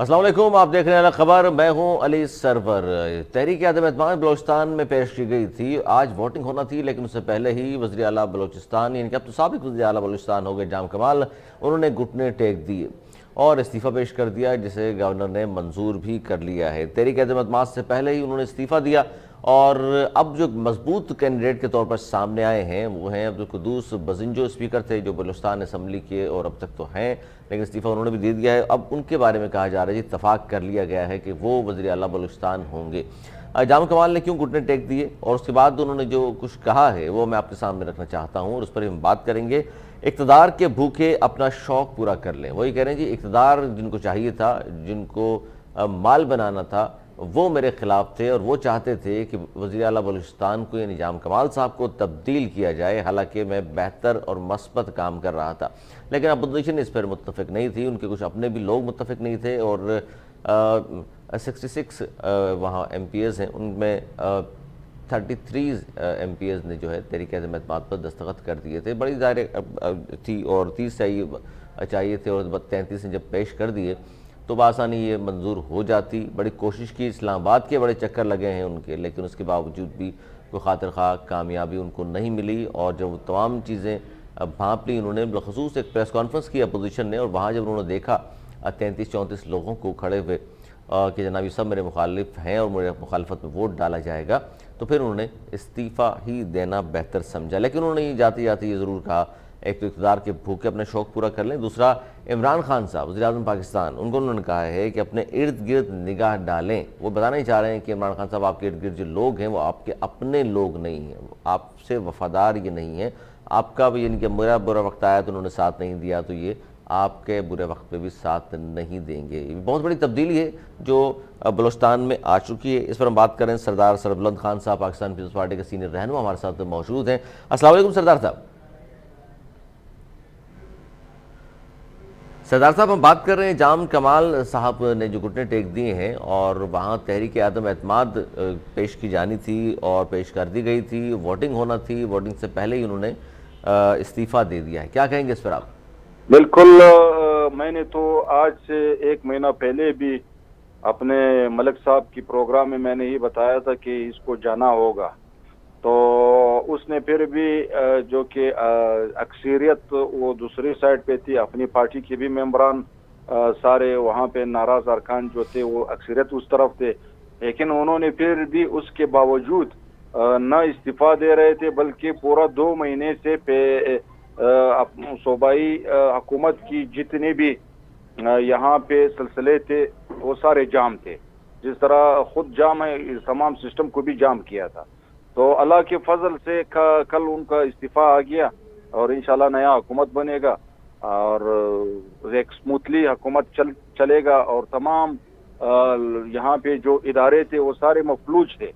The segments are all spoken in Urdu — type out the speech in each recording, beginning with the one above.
السلام علیکم، آپ دیکھ رہے ہیں خبر، میں ہوں علی سرور۔ تحریک عدم اعتماد بلوچستان میں پیش کی گئی تھی، آج ووٹنگ ہونا تھی، لیکن اس سے پہلے ہی وزیر اعلیٰ بلوچستان یعنی کہ اب تو سابق وزیر اعلیٰ بلوچستان ہو گئے جام کمال، انہوں نے گھٹنے ٹیک دیے اور استعفیٰ پیش کر دیا، جسے گورنر نے منظور بھی کر لیا ہے۔ تحریک عدم اعتماد سے پہلے ہی انہوں نے استعفیٰ دیا اور اب جو مضبوط کینڈیڈیٹ کے طور پر سامنے آئے ہیں وہ ہیں عبدالقدوس بزنجو، اسپیکر تھے جو بلوچستان اسمبلی کے اور اب تک تو ہیں، لیکن استعفیٰ انہوں نے بھی دے دیا ہے۔ اب ان کے بارے میں کہا جا رہا ہے اتفاق کر لیا گیا ہے کہ وہ وزیر اعلیٰ بلوچستان ہوں گے۔ جام کمال نے کیوں گھٹنے ٹیک دیے اور اس کے بعد انہوں نے جو کچھ کہا ہے وہ میں آپ کے سامنے رکھنا چاہتا ہوں اور اس پر ہم بات کریں گے۔ اقتدار کے بھوکے اپنا شوق پورا کر لیں، وہی کہہ رہے ہیں جی اقتدار جن کو چاہیے تھا، جن کو مال بنانا تھا، وہ میرے خلاف تھے اور وہ چاہتے تھے کہ وزیر اعلیٰ بلوچستان کو یعنی جام کمال صاحب کو تبدیل کیا جائے، حالانکہ میں بہتر اور مثبت کام کر رہا تھا، لیکن اپوزیشن اس پر متفق نہیں تھی، ان کے کچھ اپنے بھی لوگ متفق نہیں تھے اور 66 وہاں ایم پی ایز ہیں، ان میں 33 ایم پی ایز نے جو ہے تحریک عدم اعتماد پر دستخط کر دیے تھے، بڑی ظاہر تھی اور 30 چاہیے تھے اور 33 نے جب پیش کر دیے تو بآسانی یہ منظور ہو جاتی۔ بڑی کوشش کی، اسلام آباد کے بڑے چکر لگے ہیں ان کے، لیکن اس کے باوجود بھی کوئی خاطر خواہ کامیابی ان کو نہیں ملی اور جب وہ تمام چیزیں بھانپ لی انہوں نے، بالخصوص ایک پریس کانفرنس کی اپوزیشن نے، اور وہاں جب انہوں نے دیکھا 33-34 لوگوں کو کھڑے ہوئے کہ جناب یہ سب میرے مخالف ہیں اور میرے مخالفت میں ووٹ ڈالا جائے گا، تو پھر انہوں نے استعفیٰ ہی دینا بہتر سمجھا، لیکن انہوں نے جاتے جاتے یہ ضرور کہا ایک تو اقتدار کے بھوکے اپنے شوق پورا کر لیں، دوسرا عمران خان صاحب وزیر اعظم پاکستان، ان کو انہوں نے کہا ہے کہ اپنے ارد گرد نگاہ ڈالیں، وہ بتانا ہی چاہ رہے ہیں کہ عمران خان صاحب آپ کے ارد گرد جو لوگ ہیں وہ آپ کے اپنے لوگ نہیں ہیں، آپ سے وفادار یہ نہیں ہیں، آپ کا بھی یعنی کہ میرا برا وقت آیا تو انہوں نے ساتھ نہیں دیا تو یہ آپ کے برے وقت پہ بھی ساتھ نہیں دیں گے۔ یہ بہت بڑی تبدیلی ہے جو بلوچستان میں آ چکی ہے، اس پر ہم بات کریں۔ سردار سربلند خان صاحب پاکستان پیپلز پارٹی کے سینئر رہنما ہمارے ساتھ موجود ہیں۔ السلام علیکم سردار صاحب۔ سردار صاحب ہم بات کر رہے ہیں جام کمال صاحب نے جو گھٹنے ٹیک دیے ہیں اور وہاں تحریک عدم اعتماد پیش کی جانی تھی اور پیش کر دی گئی تھی، ووٹنگ ہونا تھی، ووٹنگ سے پہلے ہی انہوں نے استعفیٰ دے دیا ہے، کیا کہیں گے اس پر آپ؟ بالکل، میں نے تو آج سے 1 مہینہ پہلے بھی اپنے ملک صاحب کی پروگرام میں میں نے یہ بتایا تھا کہ اس کو جانا ہوگا، تو اس نے پھر بھی جو کہ اکثریت وہ دوسری سائڈ پہ تھی، اپنی پارٹی کے بھی ممبران سارے وہاں پہ ناراض ارکان جو تھے وہ اکثریت اس طرف تھے، لیکن انہوں نے پھر بھی اس کے باوجود نہ استعفیٰ دے رہے تھے بلکہ پورا 2 مہینے سے صوبائی حکومت کی جتنے بھی یہاں پہ سلسلے تھے وہ سارے جام تھے، جس طرح خود جام ہے تمام سسٹم کو بھی جام کیا تھا، تو اللہ کے فضل سے کل ان کا استعفیٰ آ گیا اور انشاءاللہ نیا حکومت بنے گا اور ایک سموتھلی حکومت چلے گا اور تمام یہاں پہ جو ادارے تھے وہ سارے مفلوج تھے،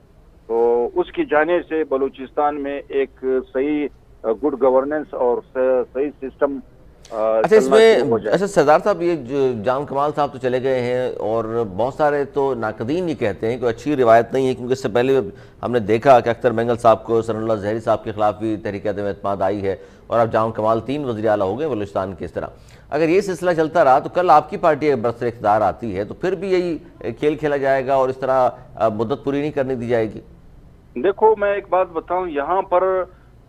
تو اس کی جانب سے بلوچستان میں ایک صحیح گڈ گورننس اور صحیح سسٹم اچھا اس میں سردار صاحب یہ جام کمال صاحب تو چلے گئے ہیں اور بہت سارے تو ناقدین یہ کہتے ہیں کہ اچھی روایت نہیں ہے، کیونکہ اس سے پہلے ہم نے دیکھا کہ اختر مینگل صاحب کو ثناء اللہ زہری صاحب کے خلاف بھی تحریک عدم اعتماد آئی ہے اور اب جام کمال 3 وزیر اعلیٰ ہو گئے بلوچستان کے، اس طرح اگر یہ سلسلہ چلتا رہا تو کل آپ کی پارٹی برسر اقتدار آتی ہے تو پھر بھی یہی کھیل کھیلا جائے گا اور اس طرح مدت پوری نہیں کرنے دی جائے گی؟ دیکھو میں ایک بات بتاؤں، یہاں پر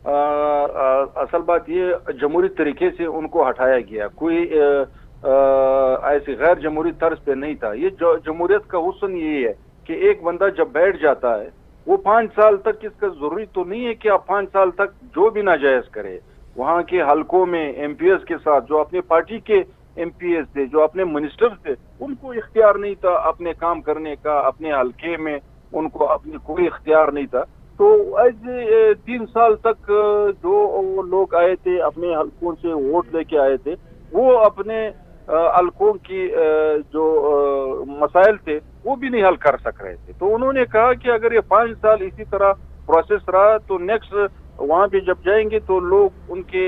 اصل بات یہ جمہوری طریقے سے ان کو ہٹایا گیا، کوئی ایسی غیر جمہوری طرز پہ نہیں تھا، یہ جمہوریت کا حسن یہی ہے کہ ایک بندہ جب بیٹھ جاتا ہے وہ 5 سال تک، اس کا ضروری تو نہیں ہے کہ آپ 5 سال تک جو بھی ناجائز کرے، وہاں کے حلقوں میں ایم پی ایس کے ساتھ جو اپنے پارٹی کے ایم پی ایس تھے، جو اپنے منسٹر تھے، ان کو اختیار نہیں تھا اپنے کام کرنے کا، اپنے حلقے میں ان کو اپنی کوئی اختیار نہیں تھا، تو ایسے 3 سال تک جو لوگ آئے تھے اپنے حلقوں سے ووٹ لے کے آئے تھے، وہ اپنے حلقوں کی جو مسائل تھے وہ بھی نہیں حل کر سک رہے تھے، تو انہوں نے کہا کہ اگر یہ 5 سال اسی طرح پروسیس رہا تو نیکسٹ وہاں پہ جب جائیں گے تو لوگ ان کے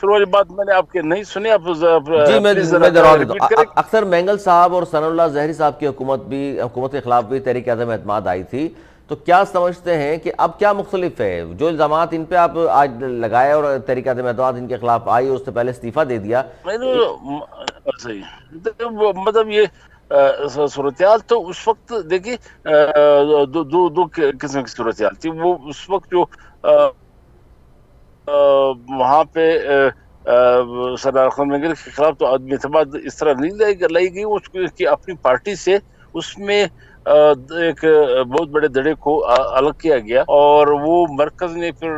شروع والی بات میں نے آپ کے نہیں سنی، آپ جی میں پلیز دہرا دیتا ریپیٹ ہوں. کریں. اکثر مینگل صاحب اور ثناء اللہ ظہری صاحب کی حکومت کے خلاف بھی تحریک عدم اعتماد آئی تھی، تو کیا سمجھتے ہیں کہ اب کیا مختلف ہے؟ جو الزامات ان پہ آپ آج لگائے اور تحریک عدم اعتماد ان کے خلاف آئی، اس سے پہلے استعفیٰ دے دیا. میں نے صحیح مطلب یہ صورتحال تو اس وقت دیکھیے دو قسم کی صورتحال تھی. وہ اس وقت جو وہاں پہ سردار خان مینگل کے خلاف تو عدم اعتماد اس طرح نہیں لائی گئی، اس کی اپنی پارٹی سے اس میں ایک بہت بڑے دڑے کو الگ کیا گیا، اور وہ مرکز نے پھر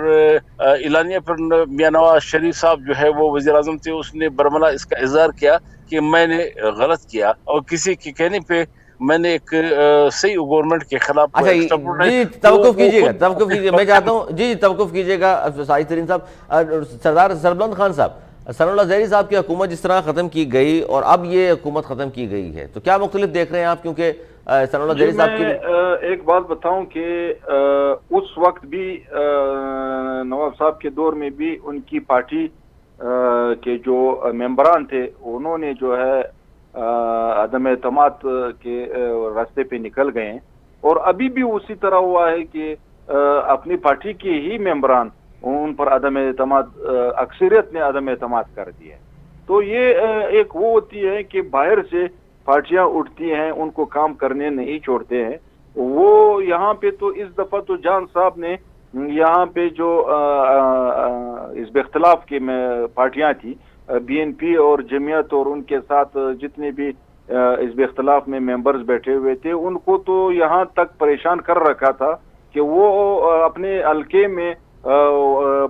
اعلانیہ پر میاں نواز شریف صاحب جو ہے وہ وزیر اعظم تھے، اس نے برملا اس کا اظہار کیا کہ میں نے غلط کیا، اور کسی کے کہنے پہ میں نے ایک صحیح گورنمنٹ کے خلاف اچھا جی توقف کیجئے میں چاہتا ہوں جی توقف کیجئے گا ساجد ترین صاحب. سردار سربلند خان صاحب، ثناء اللہ ظہری صاحب کی حکومت جس طرح ختم کی گئی اور اب یہ حکومت ختم کی گئی ہے، تو کیا مختلف دیکھ رہے ہیں آپ؟ کیونکہ ثناء اللہ ظہری صاحب کی میں ایک بات بتاؤں کہ اس وقت بھی نواب صاحب کے دور میں بھی ان کی پارٹی کے جو ممبران تھے انہوں نے جو ہے عدم اعتماد کے راستے پہ نکل گئے ہیں، اور ابھی بھی اسی طرح ہوا ہے کہ اپنی پارٹی کے ہی ممبران ان پر عدم اعتماد، اکثریت نے عدم اعتماد کر دیا ہے. تو یہ ایک وہ ہوتی ہے کہ باہر سے پارٹیاں اٹھتی ہیں، ان کو کام کرنے نہیں چھوڑتے ہیں. وہ یہاں پہ تو اس دفعہ تو جان صاحب نے یہاں پہ جو حزب اختلاف کی پارٹیاں تھی، بی این پی اور جمعیت، اور ان کے ساتھ جتنے بھی حزب اختلاف میں ممبرز بیٹھے ہوئے تھے، ان کو تو یہاں تک پریشان کر رکھا تھا کہ وہ اپنے حلقے میں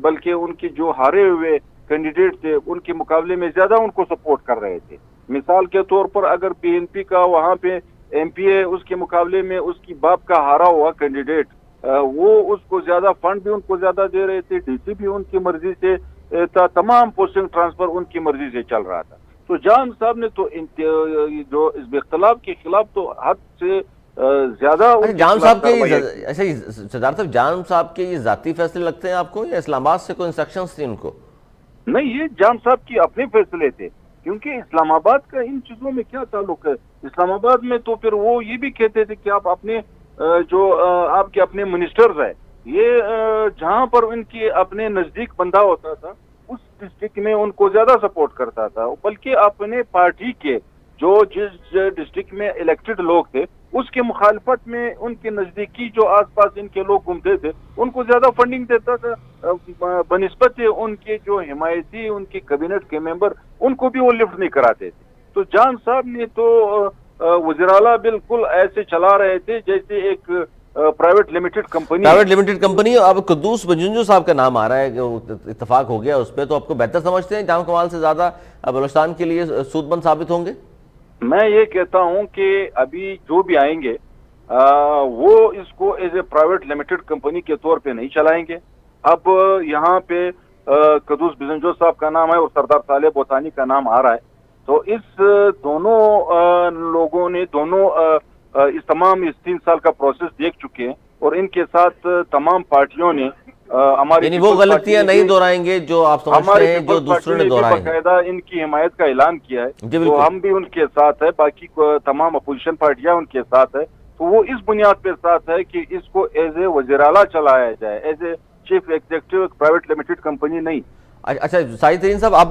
بلکہ ان کے جو ہارے ہوئے کینڈیڈیٹ تھے ان کے مقابلے میں زیادہ ان کو سپورٹ کر رہے تھے. مثال کے طور پر اگر بی این پی کا وہاں پہ ایم پی اے اس کے مقابلے میں اس کی باپ کا ہارا ہوا کینڈیڈیٹ، وہ اس کو زیادہ فنڈ بھی ان کو زیادہ دے رہے تھے، ڈی سی بھی ان کی مرضی سے تھا، تمام پوسٹنگ ٹرانسفر ان کی مرضی سے چل رہا تھا. تو جان صاحب نے تو جو حزب اختلاف کے خلاف تو حد سے زیادہ جان صاحب کے سردار صاحب جان صاحب کے یہ ذاتی فیصلے لگتے ہیں آپ کو، یا اسلام آباد سے کوئی انسٹرکشنز تھے ان کو؟ نہیں، یہ جان صاحب کی اپنے فیصلے تھے، کیونکہ اسلام آباد کا ان چیزوں میں کیا تعلق ہے. اسلام آباد میں تو پھر وہ یہ بھی کہتے تھے کہ آپ اپنے جو آپ کے اپنے منسٹرز ہیں، یہ جہاں پر ان کی اپنے نزدیک بندہ ہوتا تھا اس ڈسٹرکٹ میں ان کو زیادہ سپورٹ کرتا تھا، بلکہ اپنے پارٹی کے جو جس ڈسٹرکٹ میں الیکٹڈ لوگ تھے اس کے مخالفت میں ان کے نزدیکی جو آس پاس ان کے لوگ گھومتے تھے ان کو زیادہ فنڈنگ دیتا تھا بنسبت ان کے جو حمایتی ان کے کابینٹ کے ممبر ان کو بھی وہ لفٹ نہیں کراتے تھے. تو جان صاحب نے تو وزراء بالکل ایسے چلا رہے تھے جیسے ایک پرائیویٹ لمیٹڈ کمپنی. اب قدوس بجنجو صاحب کا نام آ رہا ہے کہ اتفاق ہو گیا اس پہ، تو آپ کو بہتر سمجھتے ہیں جام کمال سے زیادہ بلوچستان کے لیے سود مند ثابت ہوں گے؟ میں یہ کہتا ہوں کہ ابھی جو بھی آئیں گے وہ اس کو as a private limited company کے طور پہ نہیں چلائیں گے. اب یہاں پہ قدوس بزنجو صاحب کا نام ہے اور سردار صالح بوتانی کا نام آ رہا ہے، تو اس دونوں لوگوں نے اس تمام 3 سال کا پروسیس دیکھ چکے ہیں، اور ان کے ساتھ تمام پارٹیوں نے یعنی وہ غلطیاں نہیں دہرائیں گے جو آپ سمجھتے ہیں جو دوسروں نے دہرائی ہیں. باقاعدہ ان کی حمایت کا اعلان کیا ہے، تو ہم بھی ان کے ساتھ ہے، باقی تمام اپوزیشن پارٹیاں ان کے ساتھ ہے. تو وہ اس بنیاد پہ ساتھ ہے کہ اس کو ایز اے وزیر اعلیٰ چلایا جائے، as a chief executive private limited company نہیں. اچھا ساجد ترین صاحب، آپ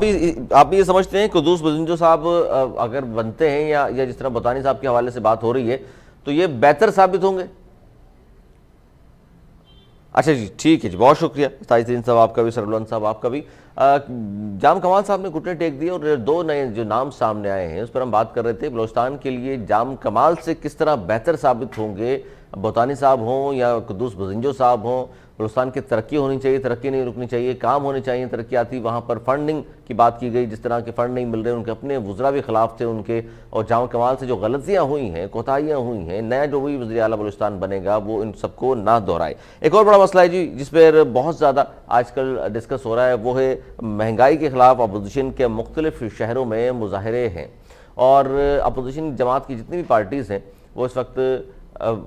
بھی یہ سمجھتے ہیں قدوس بزنجو صاحب اگر بنتے ہیں یا جس طرح بوتانی صاحب کے حوالے سے بات ہو رہی ہے تو یہ بہتر ثابت ہوں گے؟ اچھا جی ٹھیک ہے جی، بہت شکریہ ساجد ترین صاحب آپ کا بھی، سربلند صاحب آپ کا بھی. جام کمال صاحب نے گھٹنے ٹیک دیے اور 2 نئے جو نام سامنے آئے ہیں اس پر ہم بات کر رہے تھے. بلوچستان کے لیے جام کمال سے کس طرح بہتر ثابت ہوں گے، بوتانی صاحب ہوں یا قدوس بزنجو صاحب ہوں. بلوچستان کی ترقی ہونی چاہیے، ترقی نہیں رکنی چاہیے، کام ہونے چاہیے ترقیاتی. وہاں پر فنڈنگ کی بات کی گئی، جس طرح کے فنڈ نہیں مل رہے، ان کے اپنے وزراء بھی خلاف تھے ان کے، اور جام کمال سے جو غلطیاں ہوئی ہیں، کوتاہیاں ہوئی ہیں، نیا جو بھی وزیر اعلیٰ بلوچستان بنے گا وہ ان سب کو نہ دہرائے. ایک اور بڑا مسئلہ ہے جی جس پر بہت زیادہ آج کل ڈسکس ہو رہا ہے، وہ ہے مہنگائی کے خلاف اپوزیشن کے مختلف شہروں میں مظاہرے ہیں، اور اپوزیشن جماعت کی جتنی بھی پارٹیز ہیں وہ اس وقت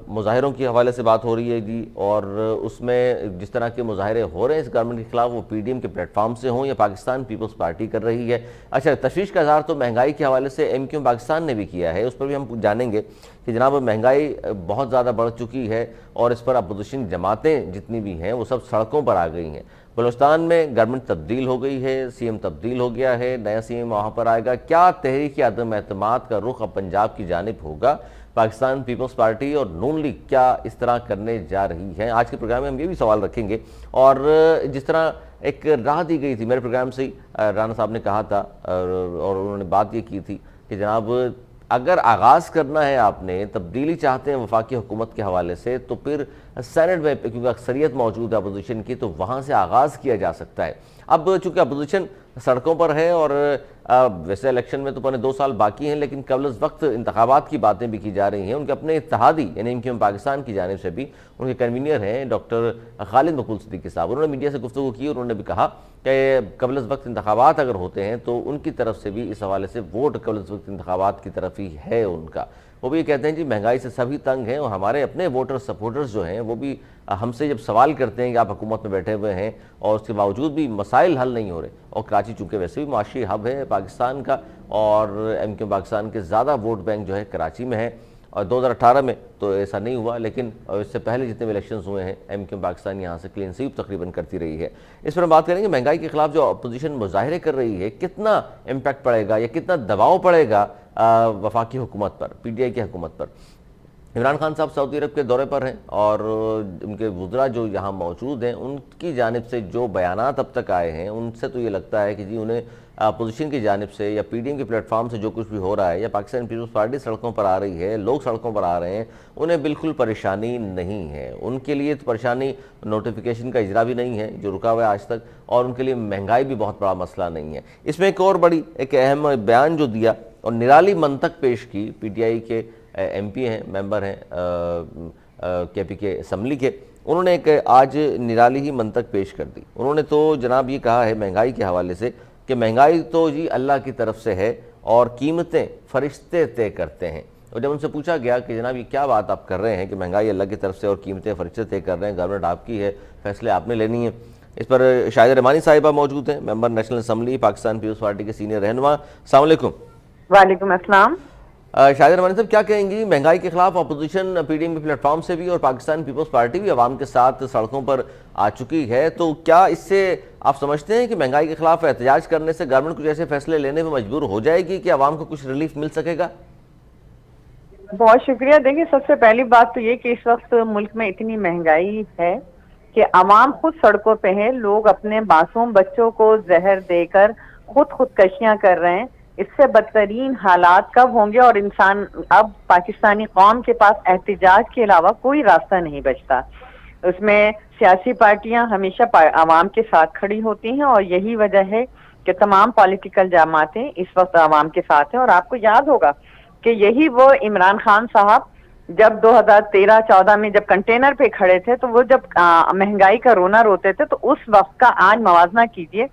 مظاہروں کی حوالے سے بات ہو رہی ہے جی، اور اس میں جس طرح کے مظاہرے ہو رہے ہیں اس گورنمنٹ کے خلاف، وہ پی ڈی ایم کے پلیٹ فارم سے ہوں یا پاکستان پیپلز پارٹی کر رہی ہے۔ اچھا، تشویش کا اظہار تو مہنگائی کے حوالے سے ایم کیو پاکستان نے بھی کیا ہے، اس پر بھی ہم جانیں گے کہ جناب مہنگائی بہت زیادہ بڑھ چکی ہے اور اس پر اپوزیشن جماعتیں جتنی بھی ہیں وہ سب سڑکوں پر آ گئی ہیں۔ بلوچستان میں گورنمنٹ تبدیل ہو گئی ہے، سی ایم تبدیل ہو گیا ہے، نیا سی ایم وہاں پر آئے گا۔ کیا تحریک عدم اعتماد کا رخ اب پنجاب کی جانب ہوگا؟ پاکستان پیپلز پارٹی اور نون لیگ کیا اس طرح کرنے جا رہی ہے؟ آج کے پروگرام میں ہم یہ بھی سوال رکھیں گے، اور جس طرح ایک راہ دی گئی تھی میرے پروگرام سے ہی رانا صاحب نے کہا تھا، اور انہوں نے بات یہ کی تھی کہ جناب اگر آغاز کرنا ہے، آپ نے تبدیلی چاہتے ہیں وفاقی حکومت کے حوالے سے، تو پھر سینٹ میں کیونکہ اکثریت موجود ہے اپوزیشن کی، تو وہاں سے آغاز کیا جا سکتا ہے۔ اب چونکہ اپوزیشن سڑکوں پر ہے اور ویسے الیکشن میں تو 2 سال باقی ہیں، لیکن قبل از وقت انتخابات کی باتیں بھی کی جا رہی ہیں۔ ان کے اپنے اتحادی یعنی ایم کیو ایم پاکستان کی جانب سے بھی ان کے کنوینر ہیں ڈاکٹر خالد مقبول صدیقی صاحب، انہوں نے میڈیا سے گفتگو کی اور انہوں نے بھی کہا کہ قبل از وقت انتخابات اگر ہوتے ہیں تو ان کی طرف سے بھی اس حوالے سے ووٹ قبل از وقت انتخابات کی طرف ہی ہے ان کا۔ وہ بھی یہ کہتے ہیں جی مہنگائی سے سبھی تنگ ہیں، اور ہمارے اپنے ووٹر سپورٹرز جو ہیں وہ بھی ہم سے جب سوال کرتے ہیں کہ آپ حکومت میں بیٹھے ہوئے ہیں اور اس کے باوجود بھی مسائل حل نہیں ہو رہے، اور کراچی چونکہ ویسے بھی معاشی ہب ہے پاکستان کا، اور ایم کیو پاکستان کے زیادہ ووٹ بینک جو ہے کراچی میں ہے، اور 2018 میں تو ایسا نہیں ہوا، لیکن اس سے پہلے جتنے بھی الیکشنز ہوئے ہیں ایم کیو پاکستان یہاں سے کلین سویپ تقریباً کرتی رہی ہے۔ اس پر ہم بات کریں گے مہنگائی کے خلاف جو اپوزیشن مظاہرے کر رہی ہے، کتنا امپیکٹ پڑے گا یا کتنا دباؤ پڑے گا وفاقی حکومت پر، پی ڈی آئی کی حکومت پر۔ عمران خان صاحب سعودی عرب کے دورے پر ہیں، اور ان کے وزراء جو یہاں موجود ہیں ان کی جانب سے جو بیانات اب تک آئے ہیں ان سے تو یہ لگتا ہے کہ جی انہیں اپوزیشن کی جانب سے یا پی ڈی ایم کے پلیٹ فارم سے جو کچھ بھی ہو رہا ہے، یا پاکستان پیپلز پارٹی سڑکوں پر آ رہی ہے، لوگ سڑکوں پر آ رہے ہیں، انہیں بالکل پریشانی نہیں ہے۔ ان کے لیے تو پریشانی نوٹیفیکیشن کا اجرا بھی نہیں ہے جو رکا ہوا ہے آج تک، اور ان کے لیے مہنگائی بھی بہت بڑا مسئلہ نہیں ہے۔ اس میں ایک اور بڑی ایک اہم بیان جو دیا اور نرالی منطق پیش کی پی ٹی آئی کے ایم پی ہیں، ممبر ہیں کے پی کے اسمبلی کے، انہوں نے ایک آج نرالی ہی منطق پیش کر دی۔ انہوں نے تو جناب یہ کہا ہے مہنگائی کے حوالے سے کہ مہنگائی تو جی اللہ کی طرف سے ہے اور قیمتیں فرشتے طے کرتے ہیں۔ اور جب ان سے پوچھا گیا کہ جناب یہ کیا بات آپ کر رہے ہیں کہ مہنگائی اللہ کی طرف سے اور قیمتیں فرشتے طے کر رہے ہیں، گورنمنٹ آپ کی ہے، فیصلے آپ نے لینی ہے، اس پر شاہد رحمانی صاحبہ موجود ہیں، member national assembly Pakistan Peoples Party کے سینئر رہنما۔ السلام علیکم۔ وعلیکم السلام۔ شاہد رحمانی صاحب کیا کہیں گی؟ مہنگائی کے خلاف اپوزیشن پی ڈی ایم کے پلیٹ فارم سے بھی اور پاکستان پیپلز پارٹی بھی عوام کے ساتھ سڑکوں پر آ چکی ہے، تو کیا اس سے آپ سمجھتے ہیں کہ مہنگائی کے خلاف احتجاج کرنے سے گورنمنٹ کچھ ایسے فیصلے لینے میں مجبور ہو جائے گی کہ عوام کو کچھ ریلیف مل سکے گا؟ بہت شکریہ۔ دیکھیں، سب سے پہلی بات تو یہ کہ اس وقت ملک میں اتنی مہنگائی ہے کہ عوام خود سڑکوں پہ ہے، لوگ اپنے معصوم بچوں کو زہر دے کر خودکشیاں کر رہے ہیں۔ اس سے بدترین حالات کب ہوں گے؟ اور انسان اب پاکستانی قوم کے پاس احتجاج کے علاوہ کوئی راستہ نہیں بچتا۔ اس میں سیاسی پارٹیاں ہمیشہ عوام کے ساتھ کھڑی ہوتی ہیں، اور یہی وجہ ہے کہ تمام پولیٹیکل جماعتیں اس وقت عوام کے ساتھ ہیں۔ اور آپ کو یاد ہوگا کہ یہی وہ عمران خان صاحب جب 2013-14 میں جب کنٹینر پہ کھڑے تھے تو وہ جب مہنگائی کا رونا روتے تھے، تو اس وقت کا آج موازنہ کیجئے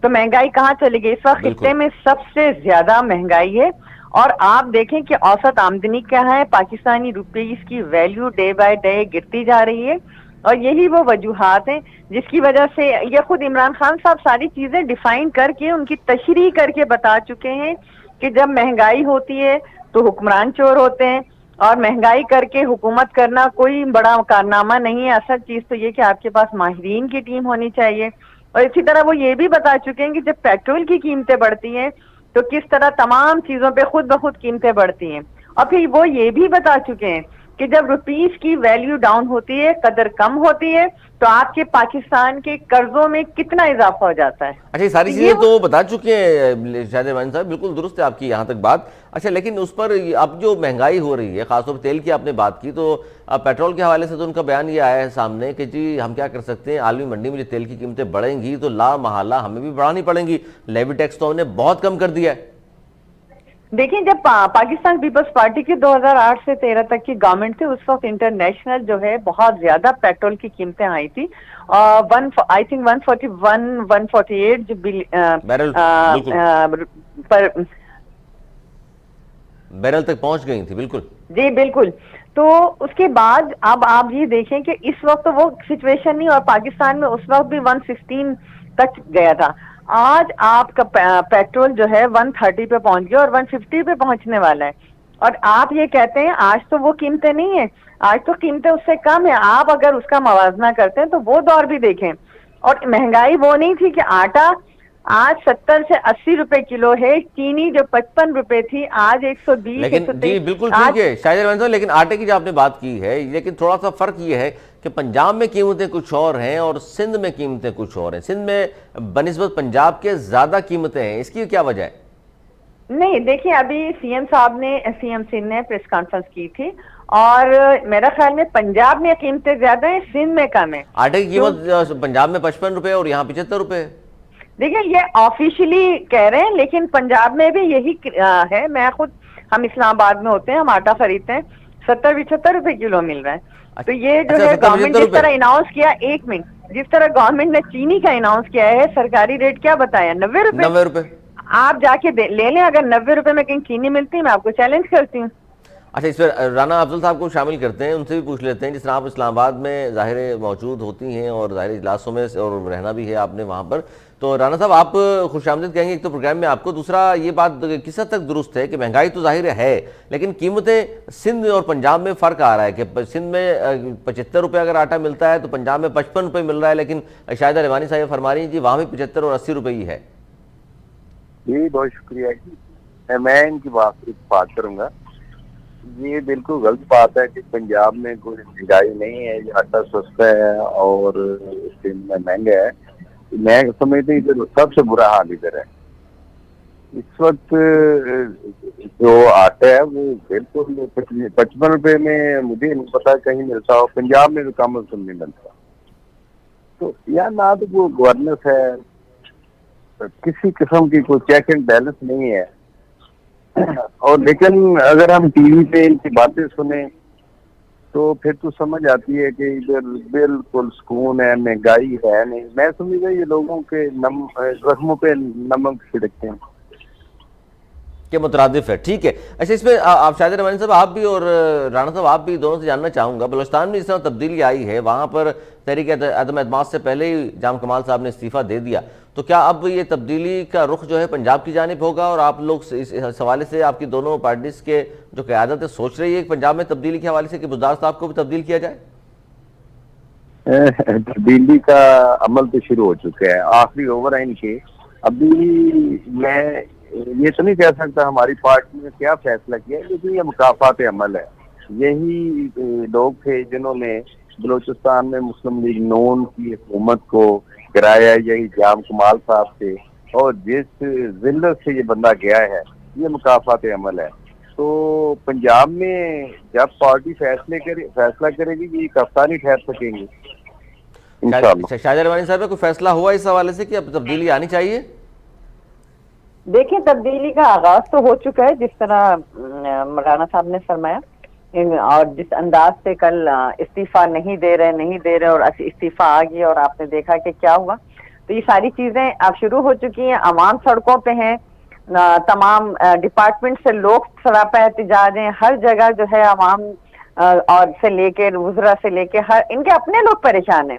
تو مہنگائی کہاں چلی گئی۔ اس وقت خطے میں سب سے زیادہ مہنگائی ہے، اور آپ دیکھیں کہ اوسط آمدنی کیا ہے، پاکستانی روپیز کی ویلیو ڈے بائی ڈے گرتی جا رہی ہے، اور یہی وہ وجوہات ہیں جس کی وجہ سے یہ خود عمران خان صاحب ساری چیزیں ڈیفائن کر کے ان کی تشریح کر کے بتا چکے ہیں کہ جب مہنگائی ہوتی ہے تو حکمران چور ہوتے ہیں، اور مہنگائی کر کے حکومت کرنا کوئی بڑا کارنامہ نہیں ہے۔ اصل چیز تو یہ کہ آپ کے پاس ماہرین کی ٹیم ہونی چاہیے۔ اور اسی طرح وہ یہ بھی بتا چکے ہیں کہ جب پیٹرول کی قیمتیں بڑھتی ہیں تو کس طرح تمام چیزوں پہ خود بخود قیمتیں بڑھتی ہیں، اور پھر وہ یہ بھی بتا چکے ہیں کہ جب روپیز کی ویلیو ڈاؤن ہوتی ہے، قدر کم ہوتی ہے، تو آپ کے پاکستان کے قرضوں میں کتنا اضافہ ہو جاتا ہے۔ اچھا، یہ ساری چیزیں تو بتا چکے ہیں شاہد رحمانی صاحب، بالکل درست ہے آپ کی یہاں تک بات۔ اچھا، لیکن اس پر اب جو مہنگائی ہو رہی ہے، خاص طور پر تیل کی آپ نے بات کی، تو پیٹرول کے حوالے سے تو ان کا بیان یہ آیا ہے سامنے کہ جی ہم کیا کر سکتے ہیں، عالمی منڈی میں جو تیل کی قیمتیں بڑھیں گی تو لا محالہ ہمیں بھی بڑھانی پڑیں گی، لیوی ٹیکس تو ہم نے بہت کم کر دیا ہے۔ دیکھیں، جب پاکستان پیپلز پارٹی کی 2008 سے 13 تک کی گورنمنٹ تھی، اس وقت انٹرنیشنل جو ہے بہت زیادہ پیٹرول کی قیمتیں آئی تھی، آئی تھنک 148 جو بیرل تک پہنچ گئی تھی، بالکل جی بالکل۔ تو اس کے بعد اب آپ یہ دیکھیں کہ اس وقت وہ سچویشن نہیں, اور پاکستان میں اس وقت بھی 116 تک گیا تھا. آج آپ کا پیٹرول جو ہے 130 پہ پہنچ گیا اور 150 پہ پہنچنے والا ہے. اور آپ یہ کہتے ہیں آج تو وہ قیمتیں نہیں ہیں, آج تو قیمتیں اس سے کم ہیں. آپ اگر اس کا موازنہ کرتے ہیں تو وہ دور بھی دیکھیں, اور مہنگائی وہ نہیں تھی کہ آٹا آج 70 سے 80 روپے کلو ہے, چینی جو 55 روپے تھی آج 120. لیکن جی بالکل ٹھیک ہے شاہد رحمان صاحب, لیکن آٹے کی جو آپ نے بات کی ہے, لیکن تھوڑا سا فرق یہ ہے کہ پنجاب میں قیمتیں کچھ اور ہیں اور سندھ میں قیمتیں کچھ اور ہیں. سندھ میں بنسبت پنجاب کے زیادہ قیمتیں ہیں, اس کی کیا وجہ ہے؟ نہیں دیکھیں, ابھی سی ایم صاحب نے, سی ایم سندھ نے پریس کانفرنس کی تھی, اور میرا خیال میں پنجاب میں قیمتیں زیادہ ہیں, سندھ میں کم ہیں. آٹے کی قیمت پنجاب میں 55 روپے اور یہاں 75 روپے. دیکھیں یہ آفیشلی کہہ رہے ہیں, لیکن پنجاب میں بھی یہی ہے. میں خود, ہم اسلام آباد میں ہوتے ہیں, ہم آٹا خریدتے ہیں, 70-75 روپے کلو مل رہا ہے. تو یہ جو ہے گورنمنٹ جس طرح اناؤنس کیا, ایک منٹ, جس طرح گورنمنٹ نے چینی کا اناؤنس کیا ہے, سرکاری ریٹ کیا بتایا, 90 روپے. آپ جا کے لے لیں, اگر 90 روپے میں کہیں چینی ملتی ہے, میں آپ کو چیلنج کرتی ہوں. اچھا, اس پر رانا افضل صاحب کو شامل کرتے ہیں, ان سے بھی پوچھ لیتے ہیں. جس طرح آپ اسلام آباد میں ظاہر موجود ہوتی ہیں اور ظاہر اجلاسوں میں اور رہنا بھی ہے آپ نے وہاں پر, تو رانا صاحب آپ خوش آمدید کہیں گے ایک تو پروگرام میں آپ کو. دوسرا یہ بات کس حد تک درست ہے کہ مہنگائی تو ظاہر ہے, لیکن قیمتیں سندھ اور پنجاب میں فرق آ رہا ہے کہ سندھ میں 75 روپے اگر آٹا ملتا ہے تو پنجاب میں 55 روپے مل رہا ہے, لیکن شاہدہ رحمانی صاحب فرما رہی ہیں جی وہاں بھی 75 اور 80 روپے ہی ہے. جی بہت شکریہ جی, میں ان کی بات کروں گا. یہ بالکل غلط بات ہے کہ پنجاب میں کوئی مہنگائی نہیں ہے, یہ آٹا سستا ہے اور سندھ میں مہنگا ہے. میں سمجھتا ہوں سب سے برا حال ادھر ہے. اس وقت جو آٹا ہے وہ بالکل 55 روپے میں, مجھے نہیں پتا کہیں ملتا ہو, پنجاب میں تو کم از کم نہیں ملتا. تو یا نہ تو کوئی گورننس ہے, کسی قسم کی کوئی چیک اینڈ بیلنس نہیں ہے. اور لیکن اگر ہم ٹی وی پہ ان کی باتیں سنیں تو پھر تو سمجھ آتی ہے کہ ادھر بالکل سکون ہے, مہنگائی ہے نہیں. میں سمجھتا یہ لوگوں کے زخموں پہ نمک چھڑکتے ہیں کہ مترادف ہے. ٹھیک ہے. اچھا, اس میں آپ شاہد رحمانی صاحب آپ بھی اور رانا صاحب آپ بھی دونوں سے جاننا چاہوں گا, بلوچستان میں جس طرح تبدیلی آئی ہے, وہاں پر تحریک عدم اعتماد سے پہلے ہی جام کمال صاحب نے استعفیٰ دے دیا, تو کیا اب یہ تبدیلی کا رخ جو ہے پنجاب کی جانب ہوگا, اور آپ لوگ اس حوالے سے آپ کی دونوں پارٹیز کے جو قیادت ہے سوچ رہی ہے کہ پنجاب میں تبدیلی کے حوالے سے کہ بزدار صاحب کو بھی تبدیل کیا جائے؟ تبدیلی کا عمل تو شروع ہو چکا ہے, آخری اوور ہے ان کے. ابھی میں یہ تو نہیں کہہ سکتا ہماری پارٹی نے کیا فیصلہ کیا, لیکن یہ مکافات عمل ہے. یہی لوگ تھے جنہوں نے بلوچستان میں مسلم لیگ نون کی حکومت کو گرایا, یہی جام کمال صاحب تھے, اور جس ذلت سے یہ بندہ گیا ہے یہ مکافات عمل ہے. تو پنجاب میں جب پارٹی فیصلہ کرے گی یہ ہفتہ نہیں ٹھہر سکیں گے انشاءاللہ. شاہد رحمانی صاحب کوئی فیصلہ ہوا اس حوالے سے کہ اب تبدیلی آنی چاہیے؟ دیکھیں تبدیلی کا آغاز تو ہو چکا ہے, جس طرح مولانا صاحب نے فرمایا, اور جس انداز سے کل استعفیٰ نہیں دے رہے اور استعفیٰ آ گیا اور آپ نے دیکھا کہ کیا ہوا. تو یہ ساری چیزیں اب شروع ہو چکی ہیں. عوام سڑکوں پہ ہیں, تمام ڈپارٹمنٹ سے لوگ سراپا احتجاج ہیں, ہر جگہ جو ہے عوام اور سے لے کے وزراء سے لے کے ہر ان کے اپنے لوگ پریشان ہیں.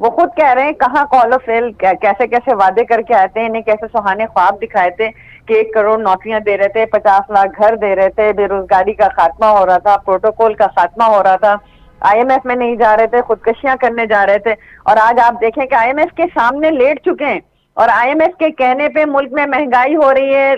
وہ خود کہہ رہے ہیں کہاں کال آف فیل, کیسے کیسے وعدے کر کے آئے تھے, انہیں کیسے سہانے خواب دکھائے تھے کہ 1 کروڑ نوکریاں دے رہے تھے, 50 لاکھ گھر دے رہے تھے, بے روزگاری کا خاتمہ ہو رہا تھا, پروٹوکول کا خاتمہ ہو رہا تھا, آئی ایم ایف میں نہیں جا رہے تھے, خودکشیاں کرنے جا رہے تھے. اور آج آپ دیکھیں کہ آئی ایم ایف کے سامنے لیٹ چکے ہیں, اور آئی ایم ایف کے کہنے پہ ملک میں مہنگائی ہو رہی ہے,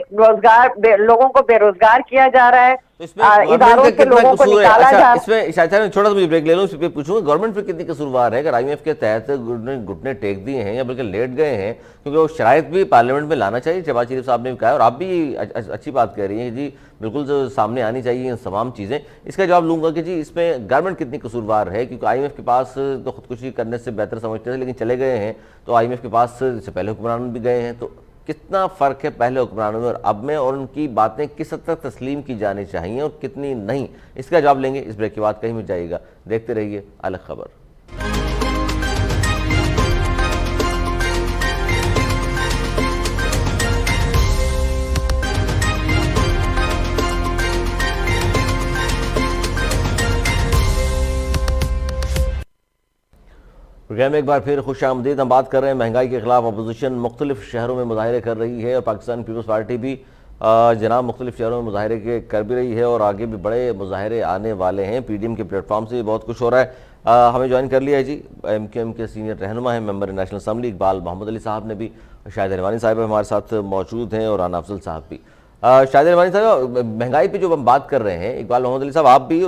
لوگوں کو بے روزگار کیا جا رہا ہے, اداروں سے لوگوں کو نکالا جا رہا ہے. اس میں شاید صاحب چھوٹا سا مجھے بریک لے لوں, اس پہ پوچھوں گا گورنمنٹ پہ کتنی قصوروار ہے اگر آئی ایم ایف کے تحت گھٹنے ٹیک دیے ہیں یا بلکہ لیٹ گئے ہیں, کیونکہ وہ شرائط بھی پارلیمنٹ میں لانا چاہیے. شہباز شریف صاحب نے بھی کہا ہے, اور آپ بھی اچھی بات کہہ رہی ہیں کہ جی بالکل سامنے آنی چاہیے ان تمام چیزیں. اس کا جواب لوں گا کہ جی اس میں گورنمنٹ کتنی قصوروار ہے, کیونکہ آئی ایم ایف کے پاس تو خودکشی کرنے سے بہتر سمجھتے تھے لیکن چلے گئے ہیں, تو آئی ایم ایف کے پاس سے پہلے حکمران بھی گئے ہیں, تو کتنا فرق ہے پہلے حکمرانوں میں اور اب میں, اور ان کی باتیں کس حد تک تسلیم کی جانی چاہیے اور کتنی نہیں, اس کا جواب لیں گے. اس بریک کے بعد کہیں مت جائیے گا, دیکھتے رہیے الگ خبر. پروگرام میں ایک بار پھر خوش آمدید. ہم بات کر رہے ہیں مہنگائی کے خلاف اپوزیشن مختلف شہروں میں مظاہرے کر رہی ہے اور پاکستان پیپلز پارٹی بھی جناب مختلف شہروں میں مظاہرے کر بھی رہی ہے اور آگے بھی بڑے مظاہرے آنے والے ہیں. پی ڈی ایم کے پلیٹ فارم سے بھی بہت کچھ ہو رہا ہے. ہمیں جوائن کر لیا ہے جی ایم کیو ایم کے سینئر رہنما ہیں, ممبر نیشنل اسمبلی اقبال محمد علی صاحب نے بھی, شاہد روانی صاحب ہمارے ساتھ موجود ہیں اور رانا افضل صاحب بھی. شاہد روانی صاحب, مہنگائی پہ جو ہم بات کر رہے ہیں, اقبال محمد علی صاحب آپ بھی,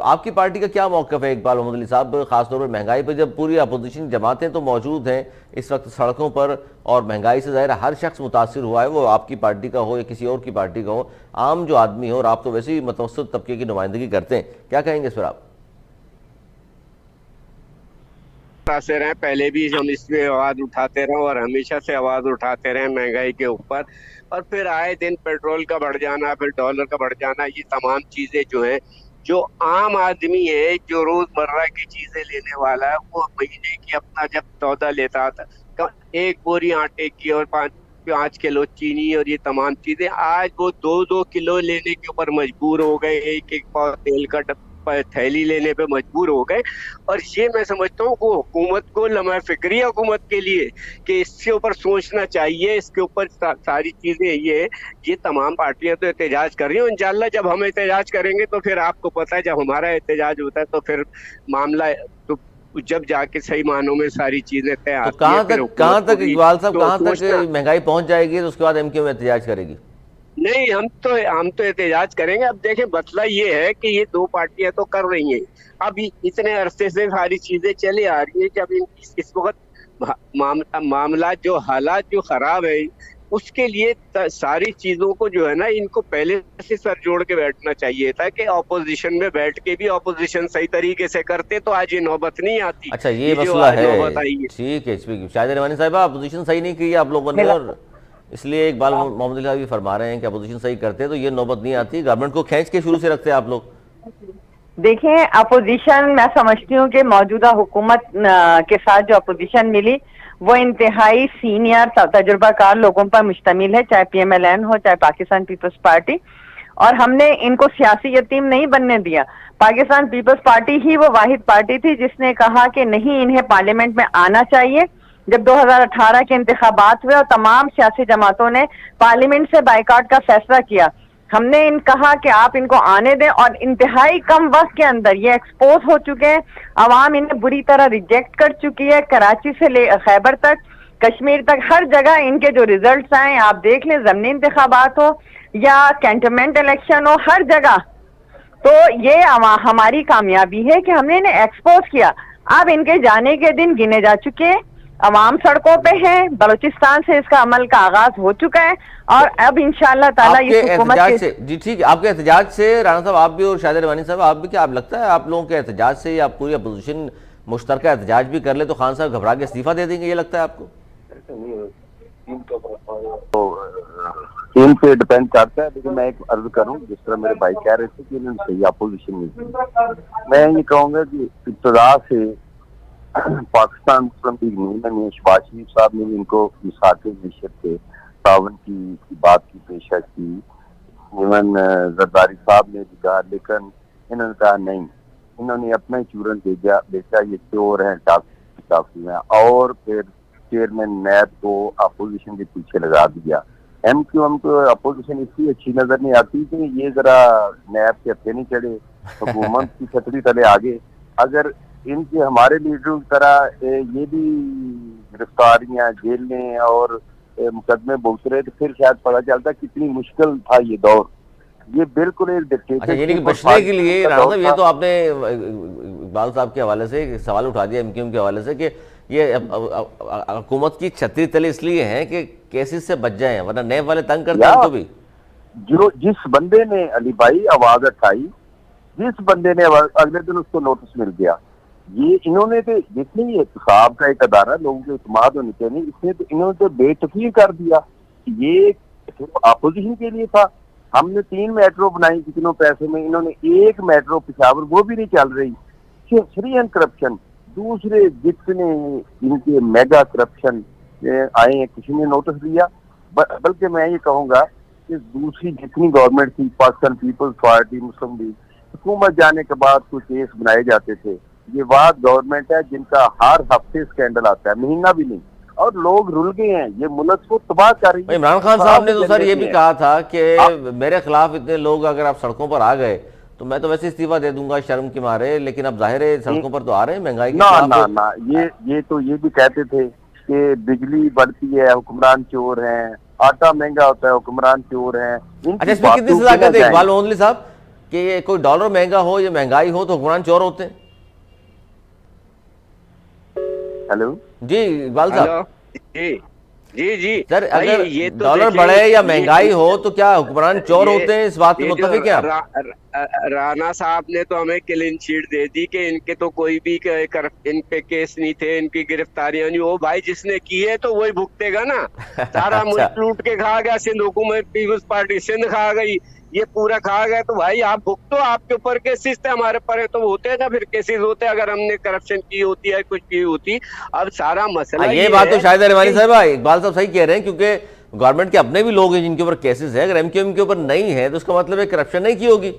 آپ کی پارٹی کا کیا موقف ہے اقبال محمد علی صاحب, خاص طور پر مہنگائی پہ, جب پوری اپوزیشن جماعتیں تو موجود ہیں اس وقت سڑکوں پر اور مہنگائی سے ظاہر ہر شخص متاثر ہوا ہے, وہ آپ کی پارٹی کا ہو یا کسی اور کی پارٹی کا ہو, عام جو آدمی ہو, اور آپ تو ویسے ہی متوسط طبقے کی نمائندگی کرتے ہیں, کیا کہیں گے اس پر آپ؟ متاثر ہیں, پہلے بھی ہم اس پہ آواز اٹھاتے رہے اور ہمیشہ سے آواز اٹھاتے رہے مہنگائی کے اوپر, اور پھر آئے دن پیٹرول کا بڑھ جانا, پھر ڈالر کا بڑھ جانا, یہ تمام چیزیں جو ہیں, جو عام آدمی ہے جو روز مرہ کی چیزیں لینے والا ہے, وہ مہینے کی اپنا جب سودا لیتا تھا, ایک بوری آٹے کی اور 5 کلو چینی اور یہ تمام چیزیں, آج وہ 2 کلو لینے کے اوپر مجبور ہو گئے, ایک پاؤ تیل کا تھیلی لینے پہ مجبور ہو گئے. اور یہ میں سمجھتا ہوں کہ حکومت کو, لمحہ فکری حکومت کے لیے, کہ اس کے اوپر سوچنا چاہیے, اس کے اوپر ساری چیزیں یہ تمام پارٹیاں تو احتجاج کر رہی ہوں. انشاءاللہ جب ہم احتجاج کریں گے تو پھر آپ کو پتہ ہے, جب ہمارا احتجاج ہوتا ہے تو پھر معاملہ تو جب جا کے صحیح معنوں میں ساری چیزیں طے آتی ہیں. کہاں تک اقبال صاحب, کہاں تک مہنگائی پہنچ جائے گی تو اس کے بعد ایم کیو ایم احتجاج کرے گی؟ نہیں, ہم تو احتجاج کریں گے. اب دیکھیں مسئلہ یہ ہے کہ یہ 2 پارٹیاں تو کر رہی ہیں, اب اتنے عرصے سے ساری چیزیں چلی آ رہی ہیں کہ اب اس وقت معاملات جو حالات جو خراب ہے, اس کے لیے ساری چیزوں کو جو ہے نا, ان کو پہلے سے سر جوڑ کے بیٹھنا چاہیے تھا کہ اپوزیشن میں بیٹھ کے بھی اپوزیشن صحیح طریقے سے کرتے تو آج یہ نوبت نہیں آتی. اچھا, یہ مسئلہ ہے, ٹھیک ہے. شاہد روانی صاحبہ, اپوزیشن صحیح نہیں کی آپ لوگوں نے, اور اس لیے اقبال محمد علی صاحب بھی فرما رہے ہیں کہ اپوزیشن صحیح کرتے تو یہ نوبت نہیں آتی, گورنمنٹ کو کھینچ کے شروع سے رکھتے آپ لوگ. دیکھیں, اپوزیشن میں سمجھتی ہوں کہ موجودہ حکومت کے ساتھ جو اپوزیشن ملی وہ انتہائی سینئر تجربہ کار لوگوں پر مشتمل ہے, چاہے پی ایم ایل این ہو, چاہے پاکستان پیپلز پارٹی, اور ہم نے ان کو سیاسی یتیم نہیں بننے دیا. پاکستان پیپلز پارٹی ہی وہ واحد پارٹی تھی جس نے کہا کہ نہیں, انہیں پارلیمنٹ میں آنا چاہیے. جب 2018 کے انتخابات ہوئے اور تمام سیاسی جماعتوں نے پارلیمنٹ سے بائیکاٹ کا فیصلہ کیا, ہم نے کہا کہ آپ ان کو آنے دیں, اور انتہائی کم وقت کے اندر یہ ایکسپوز ہو چکے ہیں, عوام انہیں بری طرح ریجیکٹ کر چکی ہے. کراچی سے لے خیبر تک, کشمیر تک, ہر جگہ ان کے جو ریزلٹس آئے آپ دیکھ لیں, ضمنی انتخابات ہو یا کینٹونمنٹ الیکشن ہو, ہر جگہ. تو یہ ہماری کامیابی ہے کہ ہم نے انہیں ایکسپوز کیا. اب ان کے جانے کے دن گنے جا چکے ہیں, عوام سڑکوں پہ ہیں, بلوچستان سے اس کا عمل کا آغاز ہو چکا ہے, اور اب انشاءاللہ تعالی یہ حکومت سے, جی ٹھیک ہے, آپ کے احتجاج سے رانا صاحب آپ بھی اور شاہد روانی صاحب آپ بھی, کیا آپ لگتا ہے آپ لوگوں کے احتجاج سے یا پوری اپوزیشن مشترکہ احتجاج بھی کر لے تو خان صاحب گھبرا کے استعفیٰ دے دیں گے, یہ لگتا ہے آپ کو؟ ٹیم پہ ڈپینڈ کرتا ہے, لیکن میں ایک عرض کروں, جس طرح میرے بھائی کہہ رہے تھے کہ انہوں نے صحیح اپوزیشن نہیں کی, میں یہ کہوں گا کہ ابتدا سے پاکستان مسلم لیگ یونین شہباز شریف صاحب نے بھی ان کو مساق معیشت کے تعاون کی بات کی پیشہ کی, ایون زرداری صاحب نے بھی کہا, لیکن انہوں نے کہا نہیں, انہوں نے اپنا ہی چورن بیچا, یہ چور ہیں, ٹاکو ہیں, اور پھر چیئرمین نیب کو اپوزیشن کے پیچھے لگا دیا. ایم کیو ایم کو اپوزیشن اس لیے اچھی نظر نہیں آتی کہ یہ ذرا نیب کے ہتھے نہیں چڑھے, حکومت کی چھتری تلے آگے. اگر ان کے ہمارے لیڈروں کی طرح یہ بھی گرفتاریاں, جیلیں اور مقدمے بھگت رہے تو پھر شاید پتہ چلتا کتنی مشکل تھا یہ دور. یہ بالکل ایک ڈکٹیٹر. یعنی کہ بچنے کے لیے رانا صاحب, یہ تو آپ نے اقبال صاحب کے حوالے سے سوال اٹھا دیا ایم کیو ایم کے حوالے سے کہ یہ حکومت کی چھتری تلے اس لیے ہیں کہ کیسز سے بچ جائیں, ورنہ نیب والے تنگ کرتے ہیں تو بھی. جس بندے نے علی بھائی آواز اٹھائی, جس بندے نے اگلے دن اس کو نوٹس مل گیا. یہ انہوں نے تو جتنی احتساب کا ایک ادارہ لوگوں کے اعتماد ہونے چاہیے, اس نے تو انہوں نے تو بے تفریح کر دیا. یہ اپوزیشن کے لیے تھا. ہم نے 3 میٹرو بنائی کتنوں پیسے میں, انہوں نے 1 میٹرو پشاور وہ بھی نہیں چل رہی. سری کرپشن, دوسرے جتنے ان کے میگا کرپشن آئے ہیں کسی نے نوٹس لیا. بلکہ میں یہ کہوں گا کہ دوسری جتنی گورنمنٹ تھی, پاکستان پیپلز پارٹی, مسلم لیگ, حکومت جانے کے بعد کچھ کیس بنائے جاتے تھے, یہ وہ گورنمنٹ ہے جن کا ہر ہفتے اسکینڈل آتا ہے, مہینہ بھی نہیں, اور لوگ رل گئے ہیں, یہ ملک کو تباہ کر رہی ہے. عمران خان صاحب نے تو سر یہ بھی کہا تھا کہ میرے خلاف اتنے لوگ اگر آپ سڑکوں پر آ گئے تو میں تو ویسے استعفیٰ دے دوں گا شرم کے مارے, لیکن اب ظاہر ہے سڑکوں پر تو آ رہے ہیں مہنگائی کے خلاف. نہ یہ تو یہ بھی کہتے تھے کہ بجلی بڑھتی ہے حکمران چور ہیں, آٹا مہنگا ہوتا ہے حکمران چور ہیں. اچھا, اس میں کتنی صداقت ہے اقبال محمد صاحب کہ کوئی ڈالر مہنگا ہو یا مہنگائی ہو تو حکمران چور ہوتے ہیں؟ ہیلو جی اقبال صاحب. جی سر اگر ڈالر بڑھے یا مہنگائی ہو تو کیا حکمران چور ہوتے ہیں, اس بات پہ متفق ہیں آپ؟ رانا صاحب نے تو ہمیں کلین چیٹ دے دی کہ ان کے تو کوئی بھی ان پہ کیس نہیں تھے, ان کی گرفتاریاں نہیں. وہ بھائی جس نے کی ہے تو وہی بھگتے گا نا. سارا ملک لوٹ کے کھا گیا, سندھ حکومت پیپلز پارٹی سندھ کھا گئی, یہ پورا کھا گیا. تو بھائی آپ بھگتو, آپ کے اوپر کیسز تھے, ہمارے پر تو ہوتے نا پھر کیسز ہوتے اگر ہم نے کرپشن کی ہوتی ہے کچھ کی ہوتی. اب سارا مسئلہ یہ بات تو شاہد رحمانی صاحب اقبال صاحب صحیح کہہ رہے ہیں, کیونکہ گورنمنٹ کے اپنے بھی لوگ ہیں جن کے اوپر کیسز ہے. اگر ایم کیو ایم کے اوپر نہیں ہے تو اس کا مطلب ہے کرپشن نہیں کی ہوگی.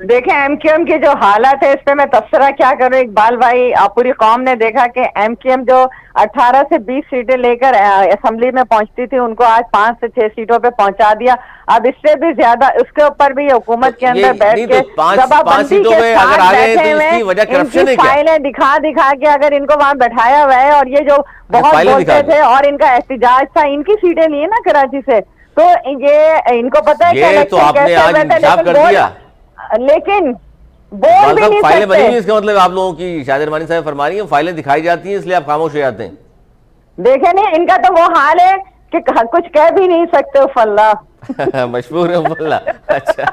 دیکھیں ایم کیو ایم کے جو حالات ہے اس پہ میں تبصرہ کیا کروں اقبال بھائی, پوری قوم نے دیکھا کہ ایم کیو ایم جو 18 سے 20 سیٹیں لے کر اسمبلی میں پہنچتی تھی ان کو آج 5 سے 6 سیٹوں پہ پہنچا دیا. اب اس سے بھی زیادہ اس کے اوپر بھی حکومت کے اندر بیٹھ کے بندی کے ساتھ بیٹھے ہوئے ان کی فائلیں دکھا کے اگر ان کو وہاں بیٹھایا ہوا ہے, اور یہ جو بہت بولتے تھے اور ان کا احتجاج تھا, ان کی سیٹیں لیے نا کراچی سے, تو یہ ان کو پتہ ہے کہ تو آپ نے آج انصاف کر دیا, لیکن بول بھی نہیں فائلیں بنی ہوئی. سکتے. اس کا مطلب آپ لوگوں کی شاہد رحمانی صاحب فرما رہی ہیں فائلیں دکھائی جاتی ہیں اس لیے آپ خاموش ہو جاتے ہیں. دیکھیں نہیں, ان کا تو وہ حال ہے کہ کچھ کہہ بھی نہیں سکتے. فاللہ مشہور ہے اللہ. اچھا